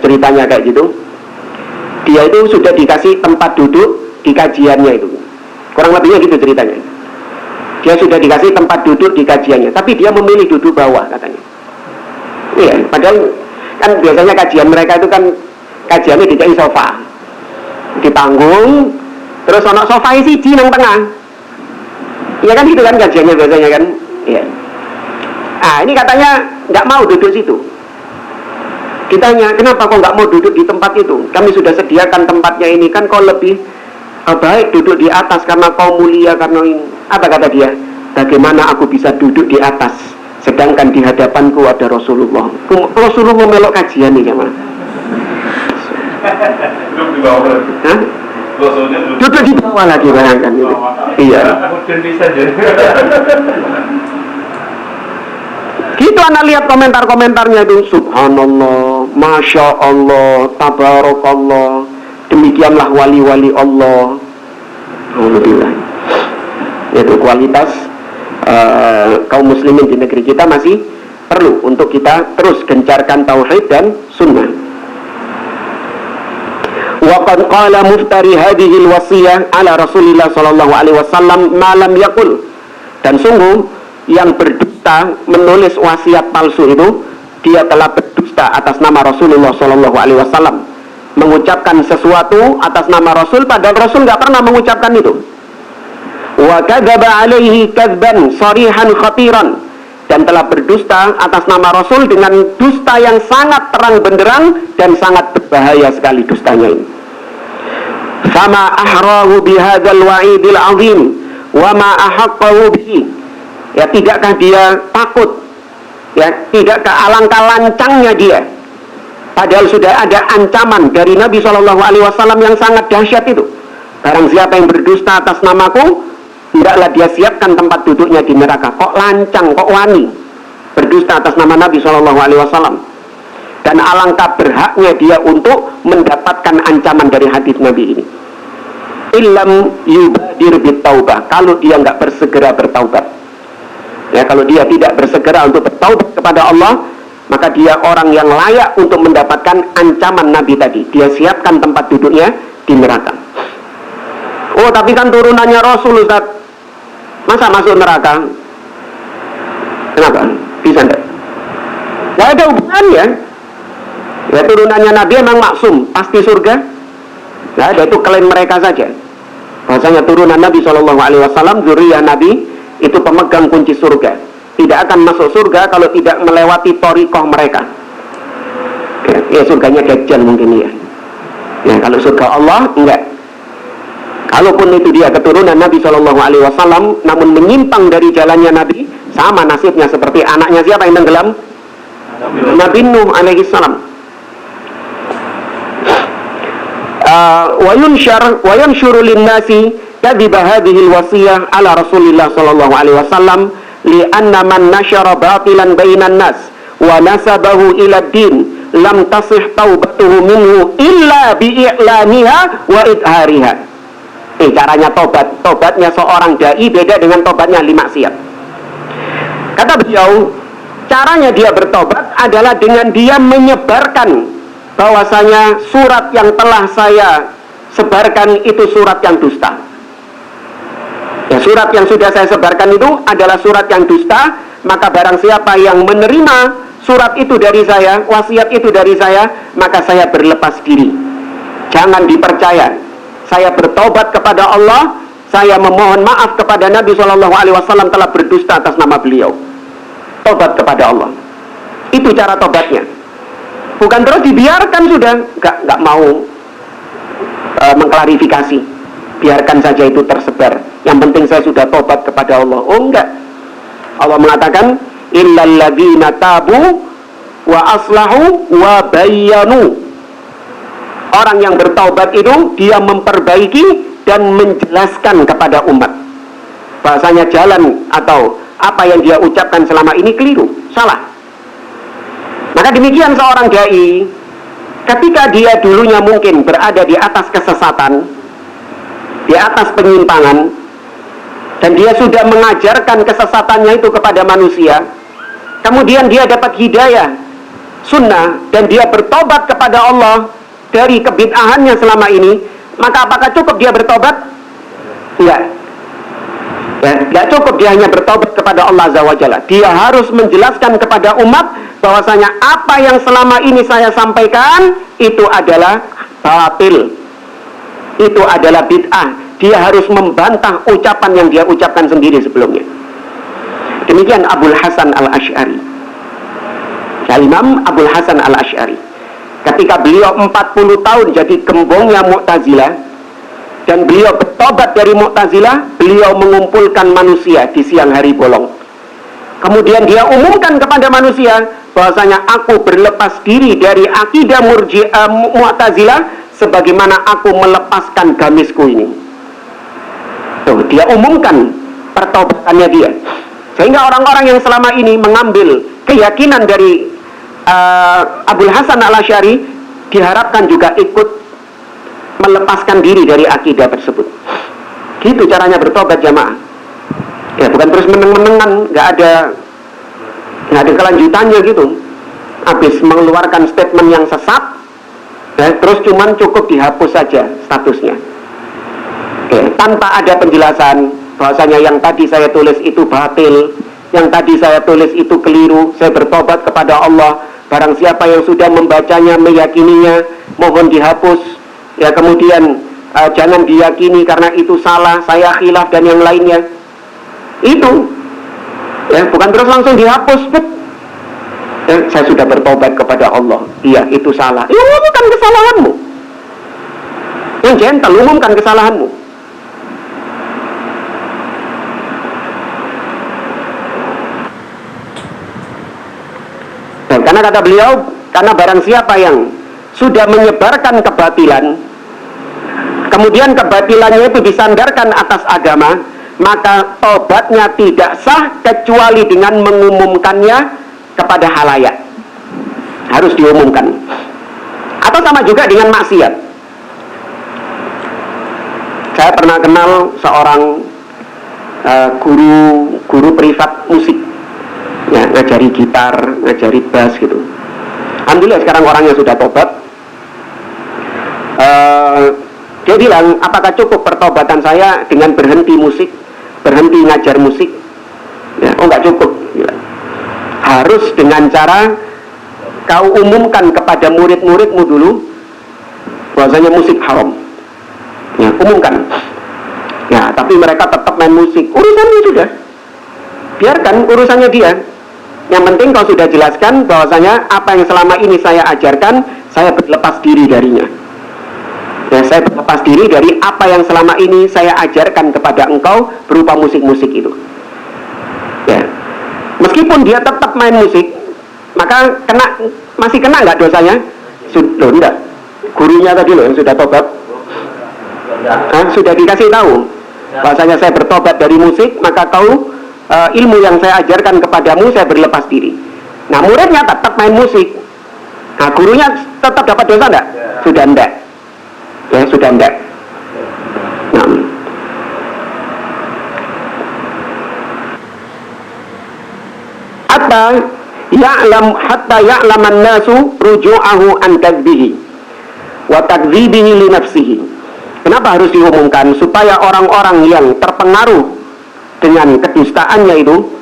ceritanya kayak gitu. Dia itu sudah dikasih tempat duduk di kajiannya itu, kurang lebihnya gitu ceritanya. Dia sudah dikasih tempat duduk di kajiannya, tapi dia memilih duduk bawah katanya. Iya, padahal kan biasanya kajian mereka itu kan kajiannya dikai sofa, di panggung, terus ono sofa isi di nang tengah. Iya kan gitu kan kajiannya biasanya kan. Iya. Nah, ini katanya nggak mau duduk situ. Kita tanya, kenapa kok nggak mau duduk di tempat itu? Kami sudah sediakan tempatnya ini, kan kau lebih baik duduk di atas karena kau mulia, karena ini. Apa kata dia? Bagaimana aku bisa duduk di atas sedangkan di hadapanku ada Rasulullah? Rasulullah melok kajian nih jamaah. Duduk di bawah lagi. Hah? Duduk di bawah lagi barangkan itu. Iya. Gitu anak lihat komentar-komentarnya itu, subhanallah, masya Allah, tabarakallah, demikianlah wali-wali Allah. Alhamdulillah. Itu kualitas kaum muslimin di negeri kita masih perlu untuk kita terus gencarkan tauhid dan sunnah. Wa qad qala muftari hadhihi al-wasiyah ala Rasulillah sallallahu alaihi wasallam ma lam yaqul. Dan sungguh yang berdusta menulis wasiat palsu itu, dia telah berdusta atas nama Rasulullah sallallahu alaihi wasallam, mengucapkan sesuatu atas nama Rasul padahal Rasul nggak pernah mengucapkan itu. Wa kadzaba alaihi kadzban sharihan khatiran, dan telah berdusta atas nama Rasul dengan dusta yang sangat terang benderang dan sangat berbahaya sekali dustanya ini. Fama ahrahu bihadzal wa'idil azim wa ma ahaqqahu bihi. Ya, tidakkah dia takut? Ya, tidakkah alangkah lancangnya dia? Padahal sudah ada ancaman dari Nabi SAW yang sangat dahsyat itu. Barang siapa yang berdusta atas namaku, hendaklah dia siapkan tempat duduknya di neraka. Kok lancang, kok wani berdusta atas nama Nabi SAW. Dan alangkah berhaknya dia untuk mendapatkan ancaman dari hadis Nabi ini. Illam yubadir bitaubah, kalau dia nggak bersegera bertaubat. Ya, kalau dia tidak bersegera untuk bertaubat kepada Allah, maka dia orang yang layak untuk mendapatkan ancaman Nabi tadi. Dia siapkan tempat duduknya di neraka. Oh, tapi kan turunannya Rasul, Ustaz. Masa masuk neraka? Kenapa? Bisa enggak? Gak ada hubungannya. Ya, turunannya Nabi emang maksum, pasti surga. Gak ada, itu klaim mereka saja. Bahasanya turunan Nabi SAW, zuriyah Nabi, itu pemegang kunci surga. Tidak akan masuk surga kalau tidak melewati thariqah mereka. Ya, surganya Dajjal mungkin ya. Ya, kalau surga Allah enggak. Kalaupun itu dia keturunan Nabi SAW, namun menyimpang dari jalannya Nabi, sama nasibnya seperti anaknya siapa yang tenggelam? Nabi Nuh alaihissalam. Wa yanshuru lin-nasi kadhiba hadhihi al-wasiyah ala Rasulillah sallallahu alaihi wasallam li'anna man nashara batilan bainan nas wa nasabahu ila din lam tasih taubatuhu minhu illa bi'ilaniha wa idhariha. Caranya tobatnya seorang dai beda dengan tobatnya ahli maksiat. Kata beliau, caranya dia bertobat adalah dengan dia menyebarkan bahwasanya surat yang telah saya sebarkan itu surat yang dusta. Ya, surat yang sudah saya sebarkan itu adalah surat yang dusta, maka barang siapa yang menerima surat itu dari saya, wasiat itu dari saya, maka saya berlepas diri. Jangan dipercaya. Saya bertobat kepada Allah, saya memohon maaf kepada Nabi SAW telah berdusta atas nama beliau. Tobat kepada Allah. Itu cara tobatnya. Bukan terus dibiarkan sudah, nggak mau mengklarifikasi. Biarkan saja itu tersebar. Yang penting saya sudah tobat kepada Allah. Oh enggak. Allah mengatakan illal ladzina tabu wa aslahu wa bayyanu. Orang yang bertaubat itu dia memperbaiki dan menjelaskan kepada umat. Bahasanya jalan atau apa yang dia ucapkan selama ini keliru, salah. Maka demikian seorang dai, ketika dia dulunya mungkin berada di atas kesesatan, di atas penyimpangan, dan dia sudah mengajarkan kesesatannya itu kepada manusia, kemudian dia dapat hidayah sunnah dan dia bertobat kepada Allah dari kebid'ahannya selama ini, maka apakah cukup dia bertobat? Enggak. Ya, enggak cukup dia hanya bertobat kepada Allah Azza wa Jalla. Dia harus menjelaskan kepada umat bahwasanya apa yang selama ini saya sampaikan itu adalah batil. Itu adalah bid'ah. Dia harus membantah ucapan yang dia ucapkan sendiri sebelumnya. Demikian Abul Hasan Al-Asy'ari. Imam Abul Hasan Al-Asy'ari, ketika beliau 40 tahun jadi gembongnya Mu'tazilah, dan beliau bertobat dari Mu'tazilah, beliau mengumpulkan manusia di siang hari bolong. Kemudian dia umumkan kepada manusia bahwasanya aku berlepas diri dari akidah Mu'tazilah sebagaimana aku melepaskan gamisku ini. Tuh, dia umumkan pertobatannya dia. Sehingga orang-orang yang selama ini mengambil keyakinan dari Abul Hasan Al-Asy'ari diharapkan juga ikut melepaskan diri dari akidah tersebut. Gitu caranya bertobat jamaah. Ya, bukan terus meneng-menengan, nggak ada kelanjutannya gitu. Habis mengeluarkan statement yang sesat, ya, terus cukup dihapus saja statusnya. Ya, tanpa ada penjelasan bahwasanya yang tadi saya tulis itu batil, yang tadi saya tulis itu keliru, saya bertobat kepada Allah. Barang siapa yang sudah membacanya, meyakininya, mohon dihapus. Ya, kemudian jangan diyakini karena itu salah, saya khilaf dan yang lainnya. Itu ya, bukan terus langsung dihapus. Ya, saya sudah bertobat kepada Allah. Iya, itu salah. Ya, umumkan kesalahanmu. Yang gentle, umumkan kesalahanmu. Dan karena kata beliau, karena barang siapa yang sudah menyebarkan kebatilan, kemudian kebatilannya itu disandarkan atas agama, maka tobatnya tidak sah kecuali dengan mengumumkannya kepada halayak. Harus diumumkan. Atau sama juga dengan maksiat. Saya pernah kenal seorang guru privat musik, ya, ngajari gitar, ngajari bass gitu. Alhamdulillah sekarang orangnya sudah tobat. Dia bilang, apakah cukup pertobatan saya dengan berhenti musik, berhenti ngajar musik? Ya, oh nggak cukup. Ya. Harus dengan cara kau umumkan kepada murid-muridmu dulu bahwasanya musik haram. Ya, umumkan. Ya, tapi mereka tetap main musik. Urusannya sudah. Biarkan urusannya dia. Yang penting kau sudah jelaskan bahwasanya apa yang selama ini saya ajarkan, saya berlepas diri darinya. Ya, saya berlepas diri dari apa yang selama ini saya ajarkan kepada engkau berupa musik-musik itu. Ya. Meskipun dia tetap main musik, maka masih kena nggak dosanya? Sudah enggak. Gurunya tadi loh yang sudah tobat. Sudah dikasih tahu bahwasanya saya bertobat dari musik, maka kau ilmu yang saya ajarkan kepadamu saya berlepas diri. Nah, muridnya tetap main musik. Nah, gurunya tetap dapat dosa enggak? Sudah enggak. Ya, sudah enggak. Nah. Hatta ya'laman nasu ruju'ahu an takdzihi wa takdzibihi li nafsihi. Kenapa harus diumumkan? Supaya orang-orang yang terpengaruh dengan kedustaannya itu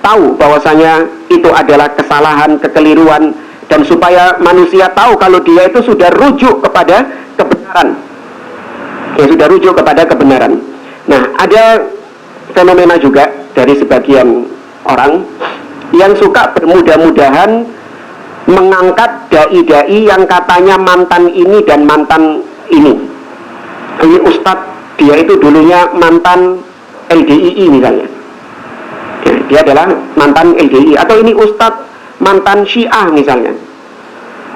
tahu bahwasanya itu adalah kesalahan, kekeliruan, dan supaya manusia tahu kalau dia itu sudah rujuk kepada kebenaran. Ya, sudah rujuk kepada kebenaran. Nah, ada fenomena juga dari sebagian orang yang suka bermudah-mudahan mengangkat dai-dai yang katanya mantan ini dan mantan ini. Ini ustadz, dia itu dulunya mantan LDII misalnya. Ya, dia adalah mantan LDII. Atau ini ustadz mantan Syiah misalnya.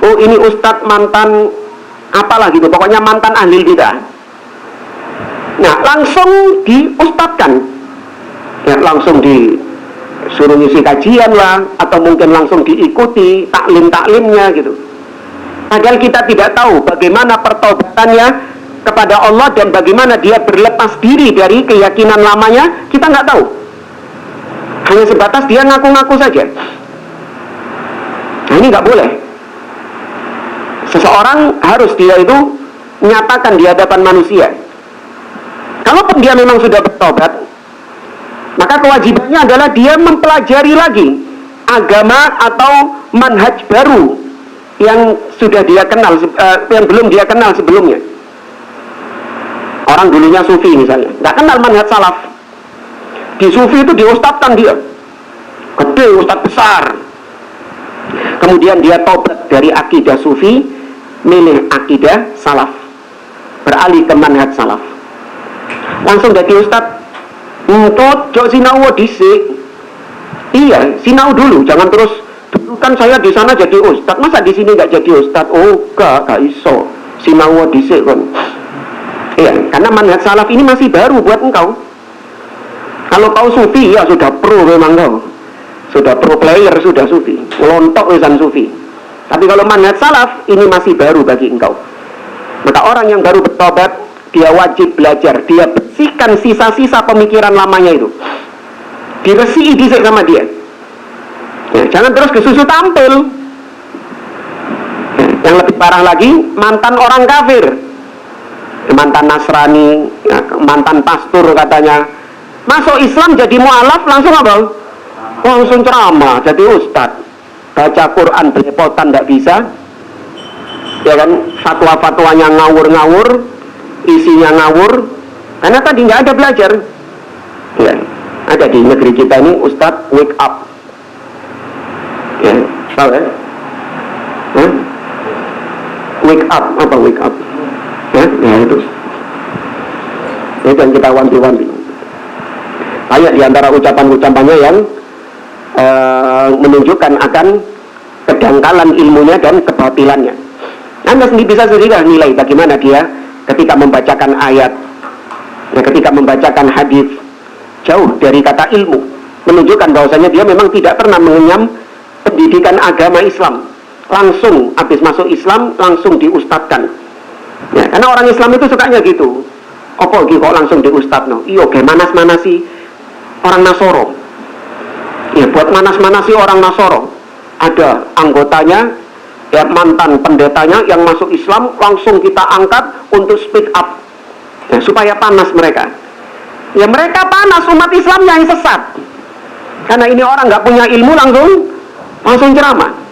Oh, ini ustadz mantan apalah gitu, pokoknya mantan ahli bidah. Nah, langsung diustadkan. Ya, langsung disuruh ngisi kajian lah, atau mungkin langsung diikuti taklim-taklimnya gitu. Padahal kita tidak tahu bagaimana pertobatannya kepada Allah dan bagaimana dia berlepas diri dari keyakinan lamanya, kita nggak tahu. Hanya sebatas dia ngaku-ngaku saja. Nah, ini nggak boleh. Seseorang harus dia itu menyatakan di hadapan manusia. Kalaupun dia memang sudah bertobat, maka kewajibannya adalah dia mempelajari lagi agama atau manhaj baru yang sudah dia kenal, yang belum dia kenal sebelumnya. Orang dulunya sufi misalnya, nggak kenal manhaj salaf. Di sufi itu diustadkan dia. gede, ustadz besar. Kemudian dia tobat dari akidah sufi, milih akidah salaf, beralih ke manhaj salaf, langsung jadi ustadz. Jok sinau dhisik. Iya, sinau dulu, jangan terus dulu kan saya di sana jadi ustadz, masa di sini nggak jadi ustadz? Oh, gak iso. Sinau dhisik kon. Iya, karena manhaj salaf ini masih baru buat engkau. Kalau kau sufi, ya sudah pro memang kau. Sudah pro player, sudah sufi. Ngelontok wisan sufi. Tapi kalau manhaj salaf, ini masih baru bagi engkau. Maka orang yang baru bertobat, dia wajib belajar. Dia bersihkan sisa-sisa pemikiran lamanya itu. Diresihi dhisik sama dia. Ya, jangan terus kesusu tampil. Ya, yang lebih parah lagi, mantan orang kafir. Mantan Nasrani, ya, mantan pastor katanya. Masuk Islam jadi mu'alaf, langsung apa? Langsung ceramah, jadi ustadz. Baca Quran belepotan tidak bisa. Ya kan, fatwa-fatwanya ngawur-ngawur, isinya ngawur, karena tadi nggak ada belajar. Ya, ada di negeri kita ini ustadz wake up. Ya, tahu ya? Wake up, apa wake up? Ya itu yang kita wanti-wanti. Banyak di antara ucapan-ucapannya yang menunjukkan akan kedangkalan ilmunya dan kebatilannya. Anda sendiri bisa sendiri nilai bagaimana dia ketika membacakan ayat, ya, ketika membacakan hadis, jauh dari kata ilmu, menunjukkan bahwasanya dia memang tidak pernah mengenyam pendidikan agama Islam. Langsung habis masuk Islam langsung diustadkan. Ya, karena orang Islam itu sukanya gitu. Apa iki kok langsung diustadno? Iya, ge manas-manasi orang Nasoro. Ya, buat manas-manasi orang Nasoro. Ada anggotanya, ya, mantan pendetanya yang masuk Islam, langsung kita angkat untuk speak up, ya, supaya panas mereka. Ya, mereka panas, umat Islamnya yang sesat. Karena ini orang nggak punya ilmu, langsung ceramah.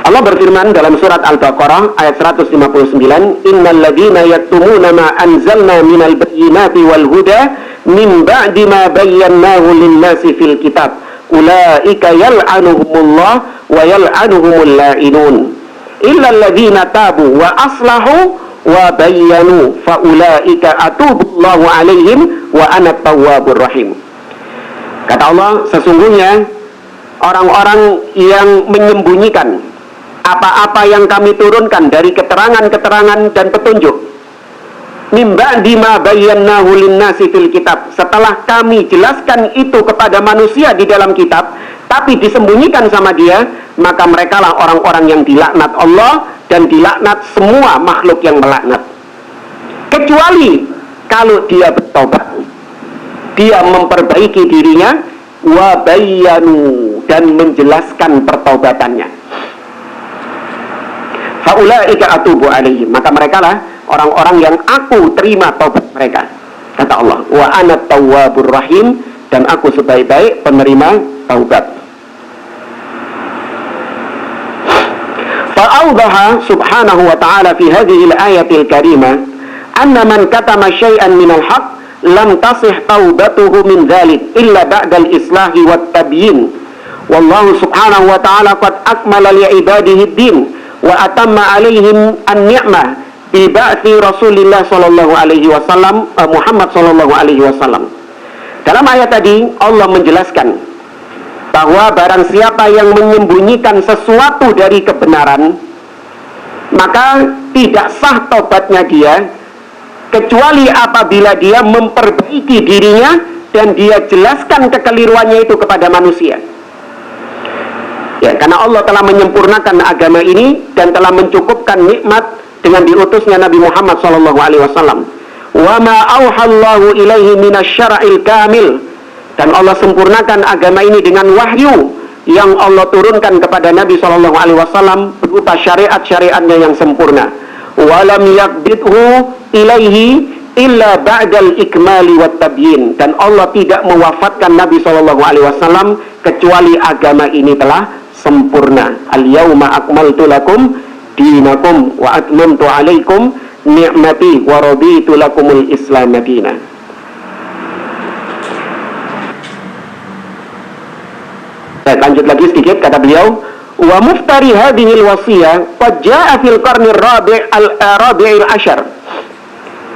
Allah berfirman dalam surat Al-Baqarah ayat 159, innal ladzina yaktumuna ma anzalna minal bayyinati wal huda min ba'di ma bayyanahu lin-nasi fil kitab ulaika yal'anuhumullah wa yal'anuhumul la'inun illa alladzina tabu wa aslahu wa bayyanu fa ulaika atubullahu alaihim wa ana tawwabur rahim. Kata Allah, sesungguhnya orang-orang yang menyembunyikan apa-apa yang kami turunkan dari keterangan-keterangan dan petunjuk, mimba dima bayyanahu linnasi fil kitab, setelah kami jelaskan itu kepada manusia di dalam kitab tapi disembunyikan sama dia, maka merekalah orang-orang yang dilaknat Allah dan dilaknat semua makhluk yang melaknat, kecuali kalau dia bertobat, dia memperbaiki dirinya, wa bayyanu, dan menjelaskan pertobatannya. Faulaika atubu alaihim, maka mereka lah orang-orang yang aku terima taubat mereka. Kata Allah, wa ana tawwabur rahim, dan aku sebaik-baik penerima taubat. Fa'awdaha subhanahu wa ta'ala fi hadhihi al-ayatil karimah anna man katama syai'an minal haqq lam tasih taubatuhu min dhalik illa ba'dal islahi wat tabyin. Wallahu subhanahu wa ta'ala qad akmala li'ibadihi ad-din wa atamma alaihim an-ni'mah bi ba'thi Rasulillah sallallahu alaihi wasallam, Muhammad sallallahu alaihi wasallam. Dalam ayat tadi Allah menjelaskan bahwa barang siapa yang menyembunyikan sesuatu dari kebenaran, maka tidak sah tobatnya dia kecuali apabila dia memperbaiki dirinya dan dia jelaskan kekeliruannya itu kepada manusia. Ya, karena Allah telah menyempurnakan agama ini dan telah mencukupkan nikmat dengan diutusnya Nabi Muhammad SAW. Wa ma auhallahu ilaihi minasyara'il kamil, dan Allah sempurnakan agama ini dengan wahyu yang Allah turunkan kepada Nabi SAW berupa syariat-syariatnya yang sempurna. Wa lam yaqbidhu ilaihi illa ba'dal ikmali wat tabyin, dan Allah tidak mewafatkan Nabi SAW kecuali agama ini telah sempurna. Al-yawma akmaltu lakum dinakum wa atmamtu alaikum ni'mati wa raditu lakumul islam madina. Saya lanjut lagi sedikit, kata beliau, wa muftari hadhil wasiyah qad jaa fil qarni rabi'il asyar.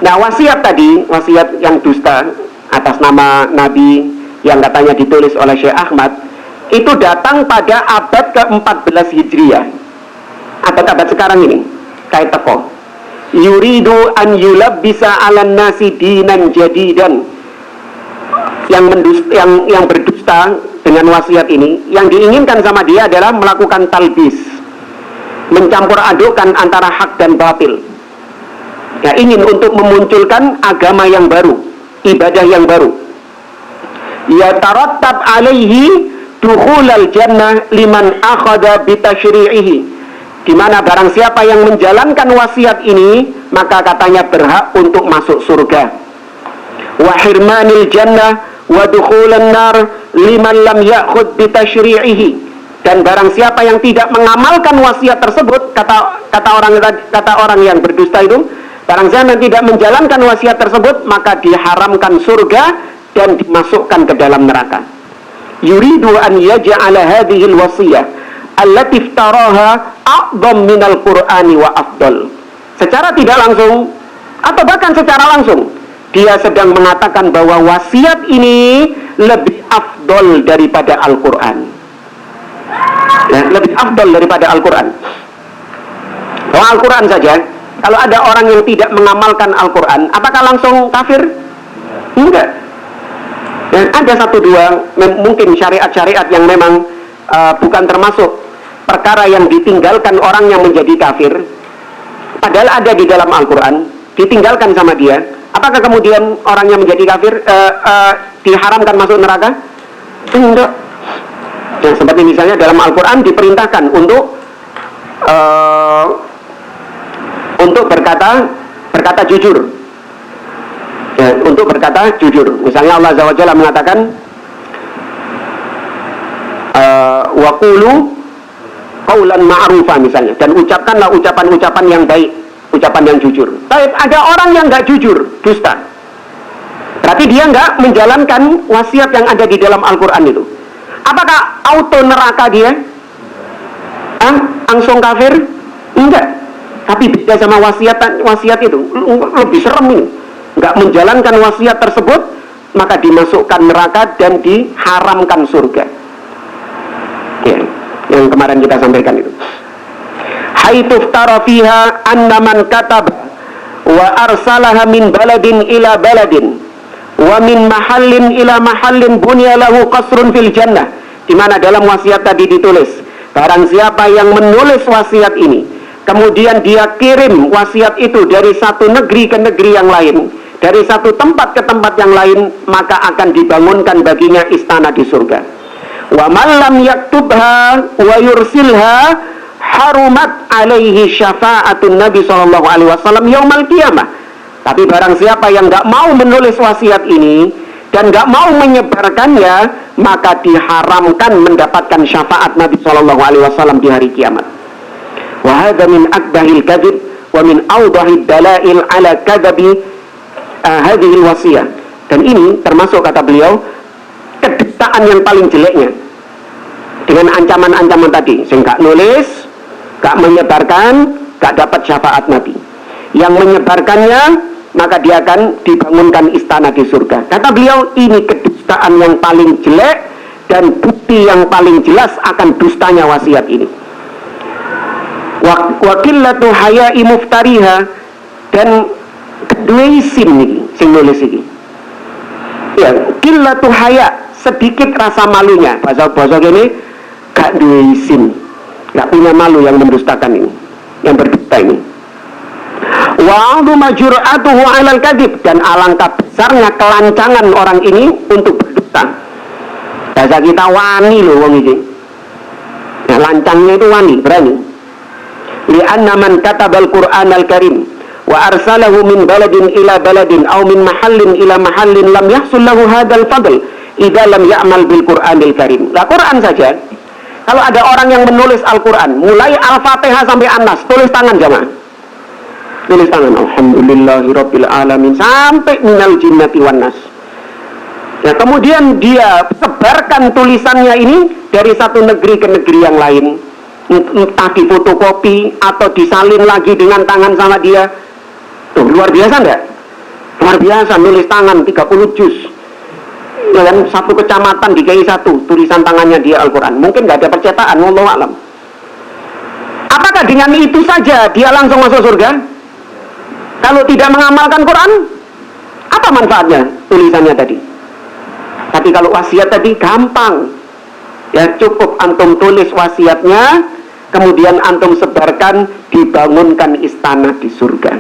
Nah, wasiat tadi, wasiat yang dusta atas nama Nabi yang katanya ditulis oleh Syekh Ahmad, itu datang pada abad ke-14 Hijriah. Abad-abad sekarang ini kayak teko. Yuridu an yulabbisa 'alan nasi dinan jadidan. Yang berdusta dengan wasiat ini, yang diinginkan sama dia adalah melakukan talbis, mencampur adukkan antara hak dan batil. Ya, ingin untuk memunculkan agama yang baru, ibadah yang baru. Yatarattab alaihi dukhulal jannah liman akhadha bitashri'ihi, di mana barang siapa yang menjalankan wasiat ini, maka katanya berhak untuk masuk surga. Wa hirmanil jannah wa dukhulan nar liman lam ya'khudh bitashri'ihi, dan barang siapa yang tidak mengamalkan wasiat tersebut, kata orang yang berdusta itu, barang siapa yang tidak menjalankan wasiat tersebut, maka diharamkan surga dan dimasukkan ke dalam neraka. Yuridu an yaj'ala hadhil wasiyah allati iftaraha a'dham minal qur'ani wa afdal. Secara tidak langsung atau bahkan secara langsung, dia sedang mengatakan bahwa wasiat ini lebih afdol daripada Al-Quran. Ya, lebih afdol daripada Al-Quran. Kalau Al-Quran saja, kalau ada orang yang tidak mengamalkan Al-Quran, apakah langsung kafir? Enggak. Dan ada satu dua mungkin syariat-syariat yang memang bukan termasuk perkara yang ditinggalkan orang yang menjadi kafir, padahal ada di dalam Al-Quran, ditinggalkan sama dia. Apakah kemudian orang yang menjadi kafir diharamkan masuk neraka? Enggak. Ya, seperti misalnya dalam Al-Quran diperintahkan untuk berkata jujur. Ya, untuk berkata jujur. Misalnya Allah Azza wa Jalla mengatakan, wa qulu qaulan ma'rufa misalnya, dan ucapkanlah ucapan-ucapan yang baik, ucapan yang jujur. Tapi ada orang yang nggak jujur, dusta. Berarti dia nggak menjalankan wasiat yang ada di dalam Al-Quran itu. Apakah auto neraka dia? Langsung kafir? Enggak. Tapi beda sama wasiat itu. Lebih serem ini. Nggak menjalankan wasiat tersebut, maka dimasukkan neraka dan diharamkan surga. Ya, yang kemarin kita sampaikan itu. Haitsu iftara fiha anna man kataba wa arsalaha min baladin ila baladin wa min mahallin ila mahallin bunya lahu qasrun fil jannah, di mana dalam wasiat tadi ditulis, barang siapa yang menulis wasiat ini, kemudian dia kirim wasiat itu dari satu negeri ke negeri yang lain, dari satu tempat ke tempat yang lain, maka akan dibangunkan baginya istana di surga. Wa man lam yaktubha wa yursilha harumat alaihi syafa'atun Nabi SAW yaumal qiyamah. Tapi barang siapa yang nggak mau menulis wasiat ini dan nggak mau menyebarkannya, maka diharamkan mendapatkan syafaat Nabi SAW di hari kiamat. Wa hadza min akbahil kadzib wa min awdahid dalail ala kadzabi hadhil wasiyah. Dan ini termasuk, kata beliau, kedustaan yang paling jeleknya, dengan ancaman-ancaman tadi. Sing gak nulis, gak menyebarkan, gak dapat syafaat Nabi. Yang menyebarkannya, maka dia akan dibangunkan istana di surga. Kata beliau, ini kedustaan yang paling jelek dan bukti yang paling jelas akan dustanya wasiat ini. Wa qillatu haya'i muftariha, dan kedua isim nih sing nulis ini. Ya, qillatu haya, sedikit rasa malunya. Bahasa ini gak duwe isim, gak punya malu yang mendustakan ini, yang berdusta ini. Wa 'azuma jur'atuhu 'alal kadzib, dan alangkah besarnya kelancangan orang ini untuk berdusta. Bahasa kita wani loh wong iki. Nah, lancangnya itu wani, berani. Li'anna man katabal Qur'anal Karim wa arsalahu min baladin ila baladin aw min mahallin ila mahallin lam yahsul lahu hadzal fadl idza lam ya'mal bil Qur'anil Karim. Lah Quran saja, kalau ada orang yang menulis Al-Quran, mulai Al-Fatihah sampai An-Nas, tulis tangan jamaah. Tulis tangan, alhamdulillahirabbil alamin, sampai minal jinnati wan nas. Ya, kemudian dia sebarkan tulisannya ini dari satu negeri ke negeri yang lain, entah difotokopi atau disalin lagi dengan tangan sama dia. Tuh, luar biasa enggak? Luar biasa, nulis tangan 30 juz. Ya kan, satu kecamatan dikai satu tulisan tangannya dia Al-Quran. Mungkin nggak ada percetakan, wallahu alam. Apakah dengan itu saja dia langsung masuk surga? Kalau tidak mengamalkan Quran, apa manfaatnya tulisannya tadi? Tapi kalau wasiat tadi gampang. Ya, cukup antum tulis wasiatnya, kemudian antum sebarkan, dibangunkan istana di surga.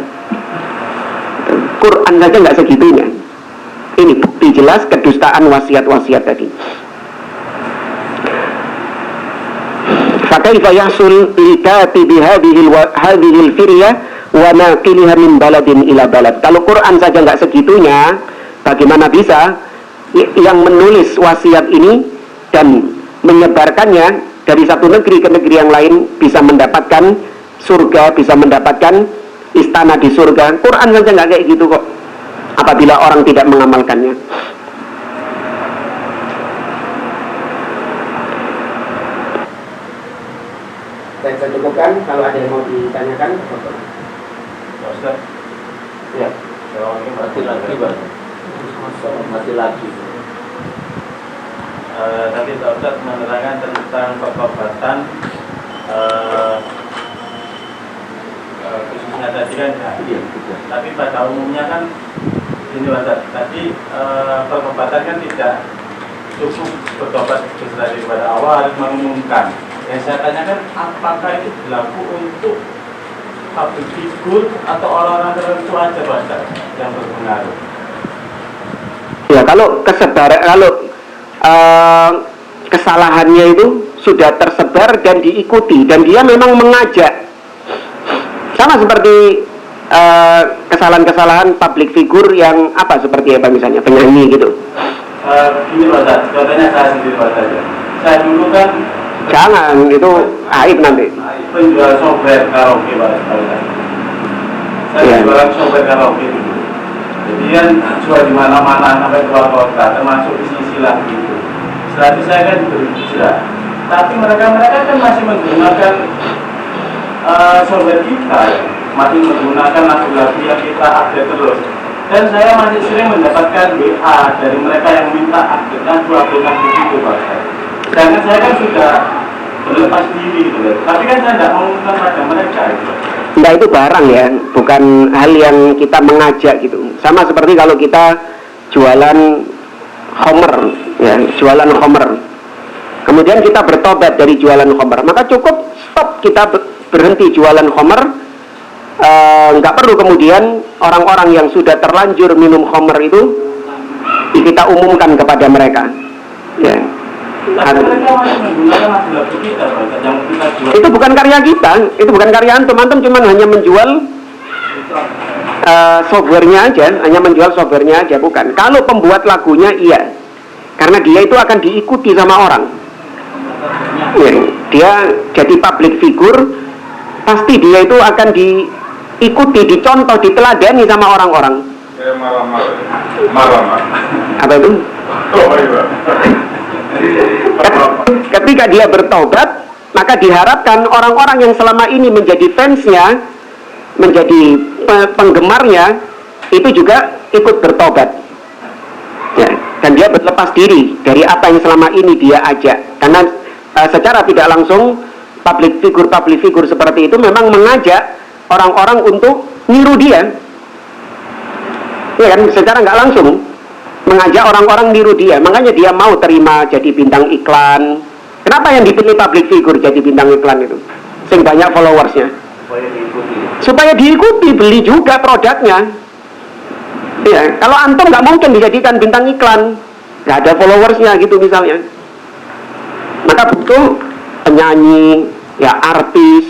Quran saja nggak segitunya. Ini bukti jelas kedustaan wasiat-wasiat tadi. Fakaifa yahsul likatibi hadhil firyah wa naqiliha min baladin ila balad. Kalau Quran saja nggak segitunya, bagaimana bisa yang menulis wasiat ini dan menyebarkannya dari satu negeri ke negeri yang lain bisa mendapatkan surga, bisa mendapatkan istana di surga? Quran saja nggak kayak gitu kok, apabila orang tidak mengamalkannya. Saya cukupkan, kalau ada yang mau ditanyakan. Ustaz, ya, kalau ini mati lagi, Pak. Mati lagi. Tadi Ustaz menerangkan tentang pertobatan, khususnya tadi kan, ya. Tapi pada umumnya kan ini Ustaz, tadi pertobatan kan tidak cukup bertobat dari pada awal, harus mengumumkan. Yang saya tanyakan, apakah itu berlaku untuk public figure atau orang-orang tertentu aja Ustaz yang berpengaruh? Ya, kalau kesalahannya itu sudah tersebar dan diikuti, dan dia memang mengajak, sama seperti kesalahan-kesalahan public figure yang apa, seperti apa misalnya penyanyi gitu. Gini Ustaz, contohnya saya sendiri Ustaz. Saya dulu kan, jangan, itu aib nanti. Penjual software karaoke Pak. Saya jualan software karaoke dulu. Jadi kan jual di mana-mana sampai keluar kota, termasuk di sisi lagi itu. Setelah itu saya kan berhijrah. Tapi mereka kan masih menggunakan software kita, masih menggunakan lagu-lagu yang kita update terus. Dan saya masih sering mendapatkan WA dari mereka yang minta update lagu-lagu itu Pak. Sedangkan saya kan sudah berlepas diri gitu, tapi kan saya tidak mengumumkan pada mereka itu. Nah, itu barang ya, bukan hal yang kita mengajak gitu. Sama seperti kalau kita jualan khamr, ya, jualan khamr. Kemudian kita bertobat dari jualan khamr, maka cukup stop, kita berhenti jualan khamr. Nggak perlu kemudian orang-orang yang sudah terlanjur minum khamr itu kita umumkan kepada mereka. Ya. Itu bukan karya kita, itu bukan karya antum. Antum cuma hanya menjual softwarenya aja, hanya menjual softwarenya aja, bukan. Kalau pembuat lagunya iya, karena dia itu akan diikuti sama orang. Ya, dia jadi public figure, pasti dia itu akan diikuti, dicontoh, diteladani sama orang-orang. Marah. Apa itu? Ketika dia bertobat, maka diharapkan orang-orang yang selama ini menjadi fansnya, menjadi penggemarnya, itu juga ikut bertobat, ya, dan dia berlepas diri dari apa yang selama ini dia ajak. Karena secara tidak langsung public figure seperti itu memang mengajak orang-orang untuk niru dia, ya kan, secara nggak langsung mengajak orang-orang niru dia. Makanya dia mau terima jadi bintang iklan. Kenapa yang dipilih public figure jadi bintang iklan itu? Sing banyak followersnya. Supaya diikuti, beli juga produknya. Ya, kalau antum nggak mungkin dijadikan bintang iklan, nggak ada followersnya gitu misalnya. Maka butuh penyanyi, ya artis,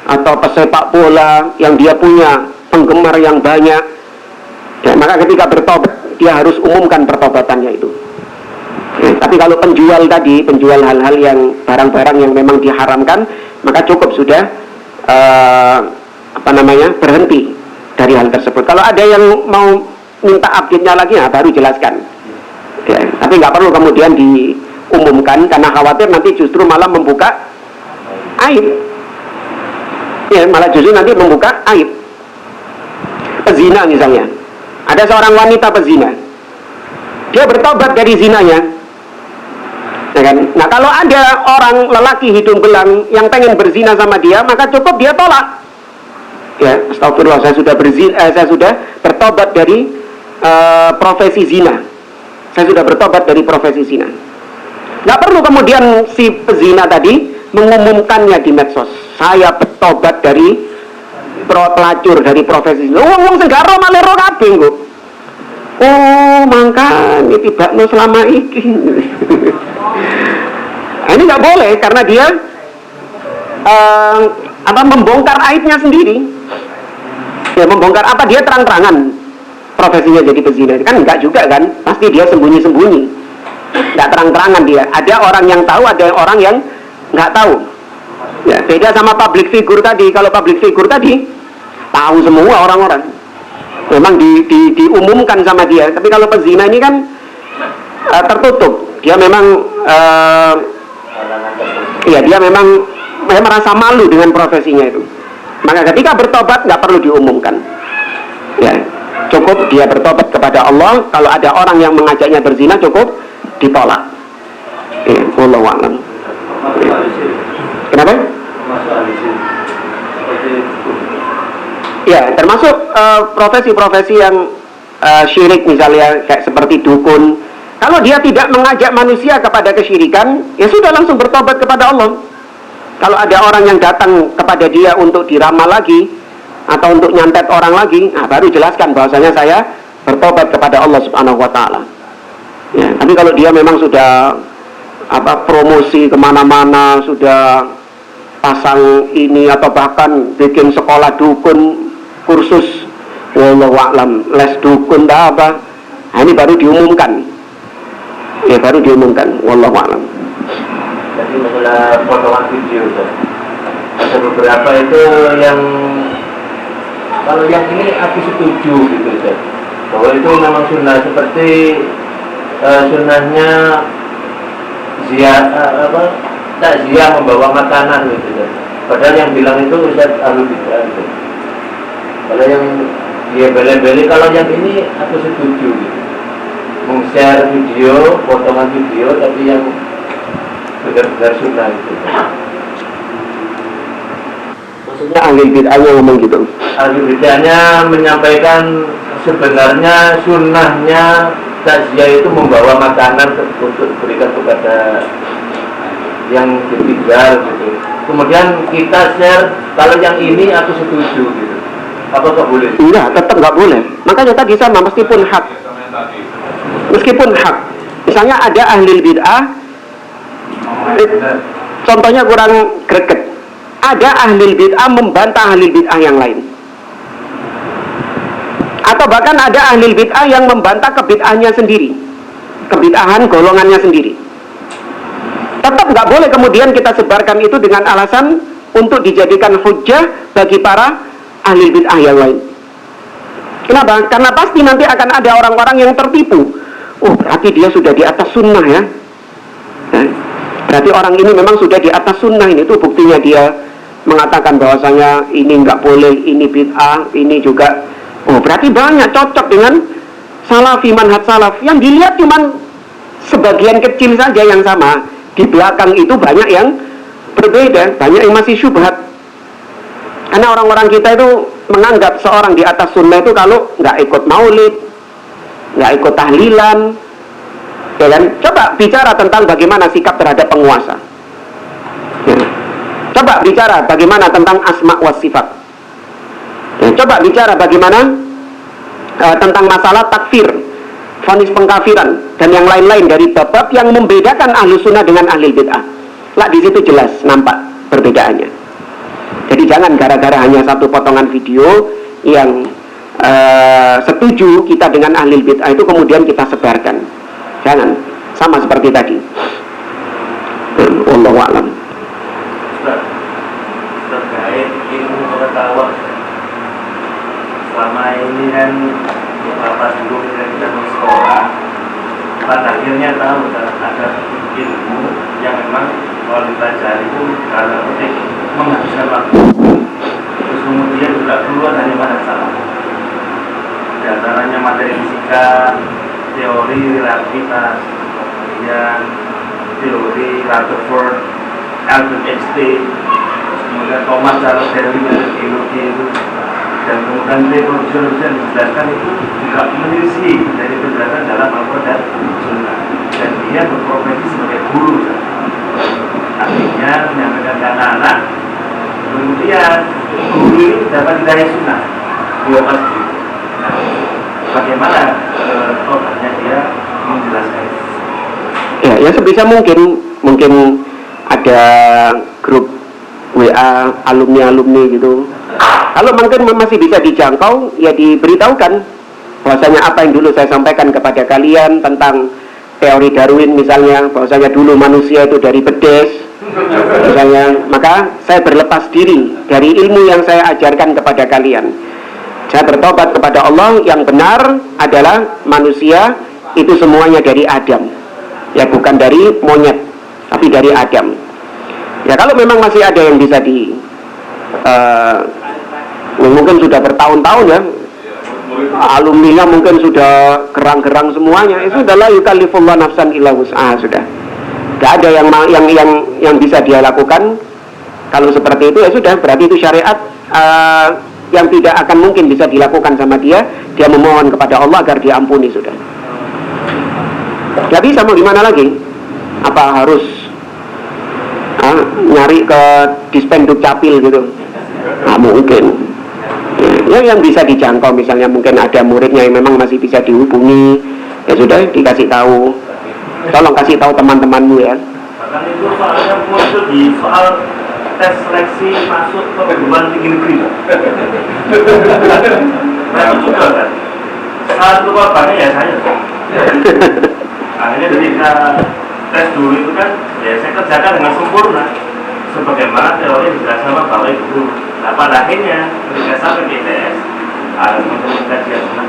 atau pesepak bola yang dia punya penggemar yang banyak. Ya, maka ketika bertobat, dia harus umumkan pertobatannya itu. Ya, tapi kalau penjual tadi, penjual hal-hal yang barang-barang yang memang diharamkan, maka cukup sudah berhenti dari hal tersebut. Kalau ada yang mau minta update-nya lagi, baru jelaskan. Ya, tapi nggak perlu kemudian diumumkan karena khawatir nanti justru malah membuka aib. Ya, malah justru nanti membuka aib. Pezina misalnya, ada seorang wanita pezina, dia bertobat dari zinanya, ya kan? Nah, kalau ada orang lelaki hidung belang yang pengen berzina sama dia, maka cukup dia tolak. Ya, astagfirullah, saya sudah bertobat dari profesi zina. Saya sudah bertobat dari profesi zina. Nggak perlu kemudian si pezina tadi mengumumkannya di medsos. Saya bertobat dari pelacur, dari profesi zina. Wong segaro malero kabeh kok. Oh, makanya tibakno selama ini. Nah, ini nggak boleh karena dia membongkar aibnya sendiri. Ya, membongkar apa? Dia terang-terangan profesinya jadi pezina, kan enggak juga kan, pasti dia sembunyi-sembunyi, enggak terang-terangan dia. Ada orang yang tahu, ada orang yang enggak tahu. Ya, beda sama public figure tadi. Kalau public figure tadi tahu semua orang-orang, memang diumumkan sama dia. Tapi kalau pezina ini kan tertutup. Dia memang dia memang merasa malu dengan profesinya itu. Maka ketika bertobat nggak perlu diumumkan. Ya, cukup dia bertobat kepada Allah. Kalau ada orang yang mengajaknya berzina, cukup ditolak. Wallahu a'lam. Kenapa? Ya, termasuk profesi-profesi yang syirik misalnya, kayak seperti dukun. Kalau dia tidak mengajak manusia kepada kesyirikan, ya sudah langsung bertobat kepada Allah. Kalau ada orang yang datang kepada dia untuk diramal lagi atau untuk nyantet orang lagi, nah baru jelaskan bahwasanya saya bertobat kepada Allah Subhanahu wa taala. Ya, tapi kalau dia memang sudah promosi kemana-mana, sudah pasang ini atau bahkan bikin sekolah dukun, kursus wallahu a'lam, les dukun apa, nah ini baru diumumkan. Ya, baru diumumkan, wallahu a'lam. Jadi masalah potongan video, ada beberapa itu yang kalau yang ini aku setuju gitu, bahwa itu memang sunnah, seperti sunnahnya takziah membawa makanan gitu. Padahal yang bilang itu Ustaz Ahlul Bidah gitu. Kalau yang dia beli-beli, kalau yang ini aku setuju gitu. Meng-share video, potongan video, tapi yang benar-benar sunnah itu. Maksudnya ahli bid'ahnya ngomong gitu. Ahli bid'ahnya menyampaikan sebenarnya sunnahnya takziah itu membawa makanan untuk diberikan kepada yang ditinggal gitu. Kemudian kita share, kalau yang ini aku setuju gitu. Apakah boleh? Enggak, tetap nggak boleh. Makanya tadi sama, meskipun hak. Misalnya ada ahli bid'ah, contohnya kurang greget. Ada ahli bid'ah membantah ahli bid'ah yang lain. Atau bahkan ada ahli bid'ah yang membantah kebid'ahnya sendiri, kebid'ahan golongannya sendiri. Tetap nggak boleh kemudian kita sebarkan itu dengan alasan untuk dijadikan hujjah bagi para ahli bid'ah yang lain. Kenapa? Karena pasti nanti akan ada orang-orang yang tertipu. Oh, berarti dia sudah di atas sunnah ya. Berarti orang ini memang sudah di atas sunnah. Ini tuh buktinya dia mengatakan bahwasanya ini nggak boleh, ini bid'ah, ini juga. Oh, berarti banyak cocok dengan salafi, manhaj salaf. Yang dilihat cuman sebagian kecil saja yang sama. Di belakang itu banyak yang berbeda, banyak yang masih syubhat. Karena orang-orang kita itu menganggap seorang di atas sunnah itu kalau nggak ikut maulid, nggak ikut tahlilan, ya kan? Coba bicara tentang bagaimana sikap terhadap penguasa. Ya. Coba bicara bagaimana tentang asma wa sifat. Ya. Coba bicara bagaimana tentang masalah takfir, vonis pengkafiran, dan yang lain-lain dari bab yang membedakan ahlu sunnah dengan ahli bid'ah. Lah di situ jelas nampak perbedaannya. Jadi jangan gara-gara hanya satu potongan video yang setuju kita dengan ahli bid'ah itu kemudian kita sebarkan. Jangan, sama seperti tadi. Wallahu a'lam. Terkait ilmu pengetahuan, selama ini kan beberapa dulu kita di sekolah pada akhirnya tahu ada ilmu yang memang kalau dipelajari itu karena penting menghabiskan waktu, terus kemudian juga keluar dari mana salah. Di antaranya materi fisika, teori relativitas, kemudian teori Rutherford, Albert Einstein, kemudian Thomas Charles Darwin dari geologi itu, dan kemudian teori-teori yang dijelaskan itu juga menyelisih dari penjelasan dalam Al-Quran dan Sunnah, dan dia berprofesi sebagai guru. Artinya menyampaikan ke anak-anak, kemudian guru ini dapat hidayah sunnah, dia pasti. Nah, bagaimana totalnya dia menjelaskan? Ya sebisa mungkin ada grup WA alumni gitu. Kalau mungkin masih bisa dijangkau, ya diberitahukan bahwasanya apa yang dulu saya sampaikan kepada kalian tentang teori Darwin misalnya, bahwasanya dulu manusia itu dari bedes misalnya, maka saya berlepas diri dari ilmu yang saya ajarkan kepada kalian. Saya bertobat kepada Allah, yang benar adalah manusia itu semuanya dari Adam, ya bukan dari monyet, tapi dari Adam. Ya kalau memang masih ada yang bisa mungkin sudah bertahun-tahun ya, alumninya mungkin sudah gerang-gerang semuanya, itu adalah yukallifullah nafsan illa wus'aha, sudah tidak ada yang bisa dia lakukan. Kalau seperti itu ya sudah, berarti itu syariat yang tidak akan mungkin bisa dilakukan sama dia memohon kepada Allah agar diampuni, sudah. Jadi sama gimana lagi? Apa harus nyari ke Dispenduk Capil gitu? Nggak mungkin. Ya, yang bisa dijangkau, misalnya mungkin ada muridnya yang memang masih bisa dihubungi, ya sudah dikasih tahu. Tolong kasih tahu teman-temanmu ya. Bahkan itu soalnya muncul di soal tes seleksi masuk ke perguruan tinggi negeri. Nah itu juga kan, salah satu korbannya ya saya. Akhirnya ketika tes dulu itu kan, ya saya kerjakan dengan sempurna sebagaimana teori dijelaskan sama Bapak Ibu. Nah pada akhirnya ketika sampai di ITS, ada teman-teman kajian tentang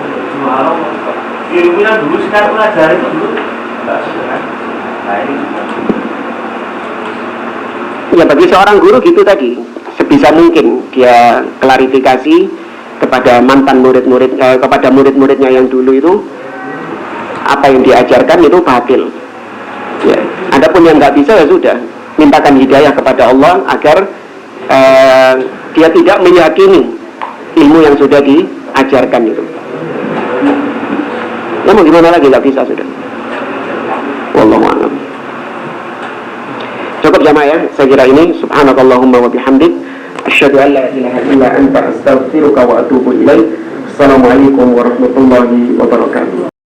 ilmu yang dulu sekarang pelajari itu dulu enggak sudah. Nah ini juga. Ya bagi seorang guru gitu tadi, sebisa mungkin dia klarifikasi kepada mantan murid-murid, kepada murid-muridnya yang dulu itu, apa yang diajarkan itu batil. Ya, adapun yang nggak bisa ya sudah, mintakan hidayah kepada Allah agar dia tidak meyakini ilmu yang sudah diajarkan itu. Ya mau gimana lagi, nggak bisa sudah. Wallahu a'lam. Cukup jamaah ya, saya kira ini. Subhanakallahumma wa bihamdik, asyhadu an la ilaha illa anta, astaghfiruka wa atubu ilaik. Assalamualaikum warahmatullahi wabarakatuh.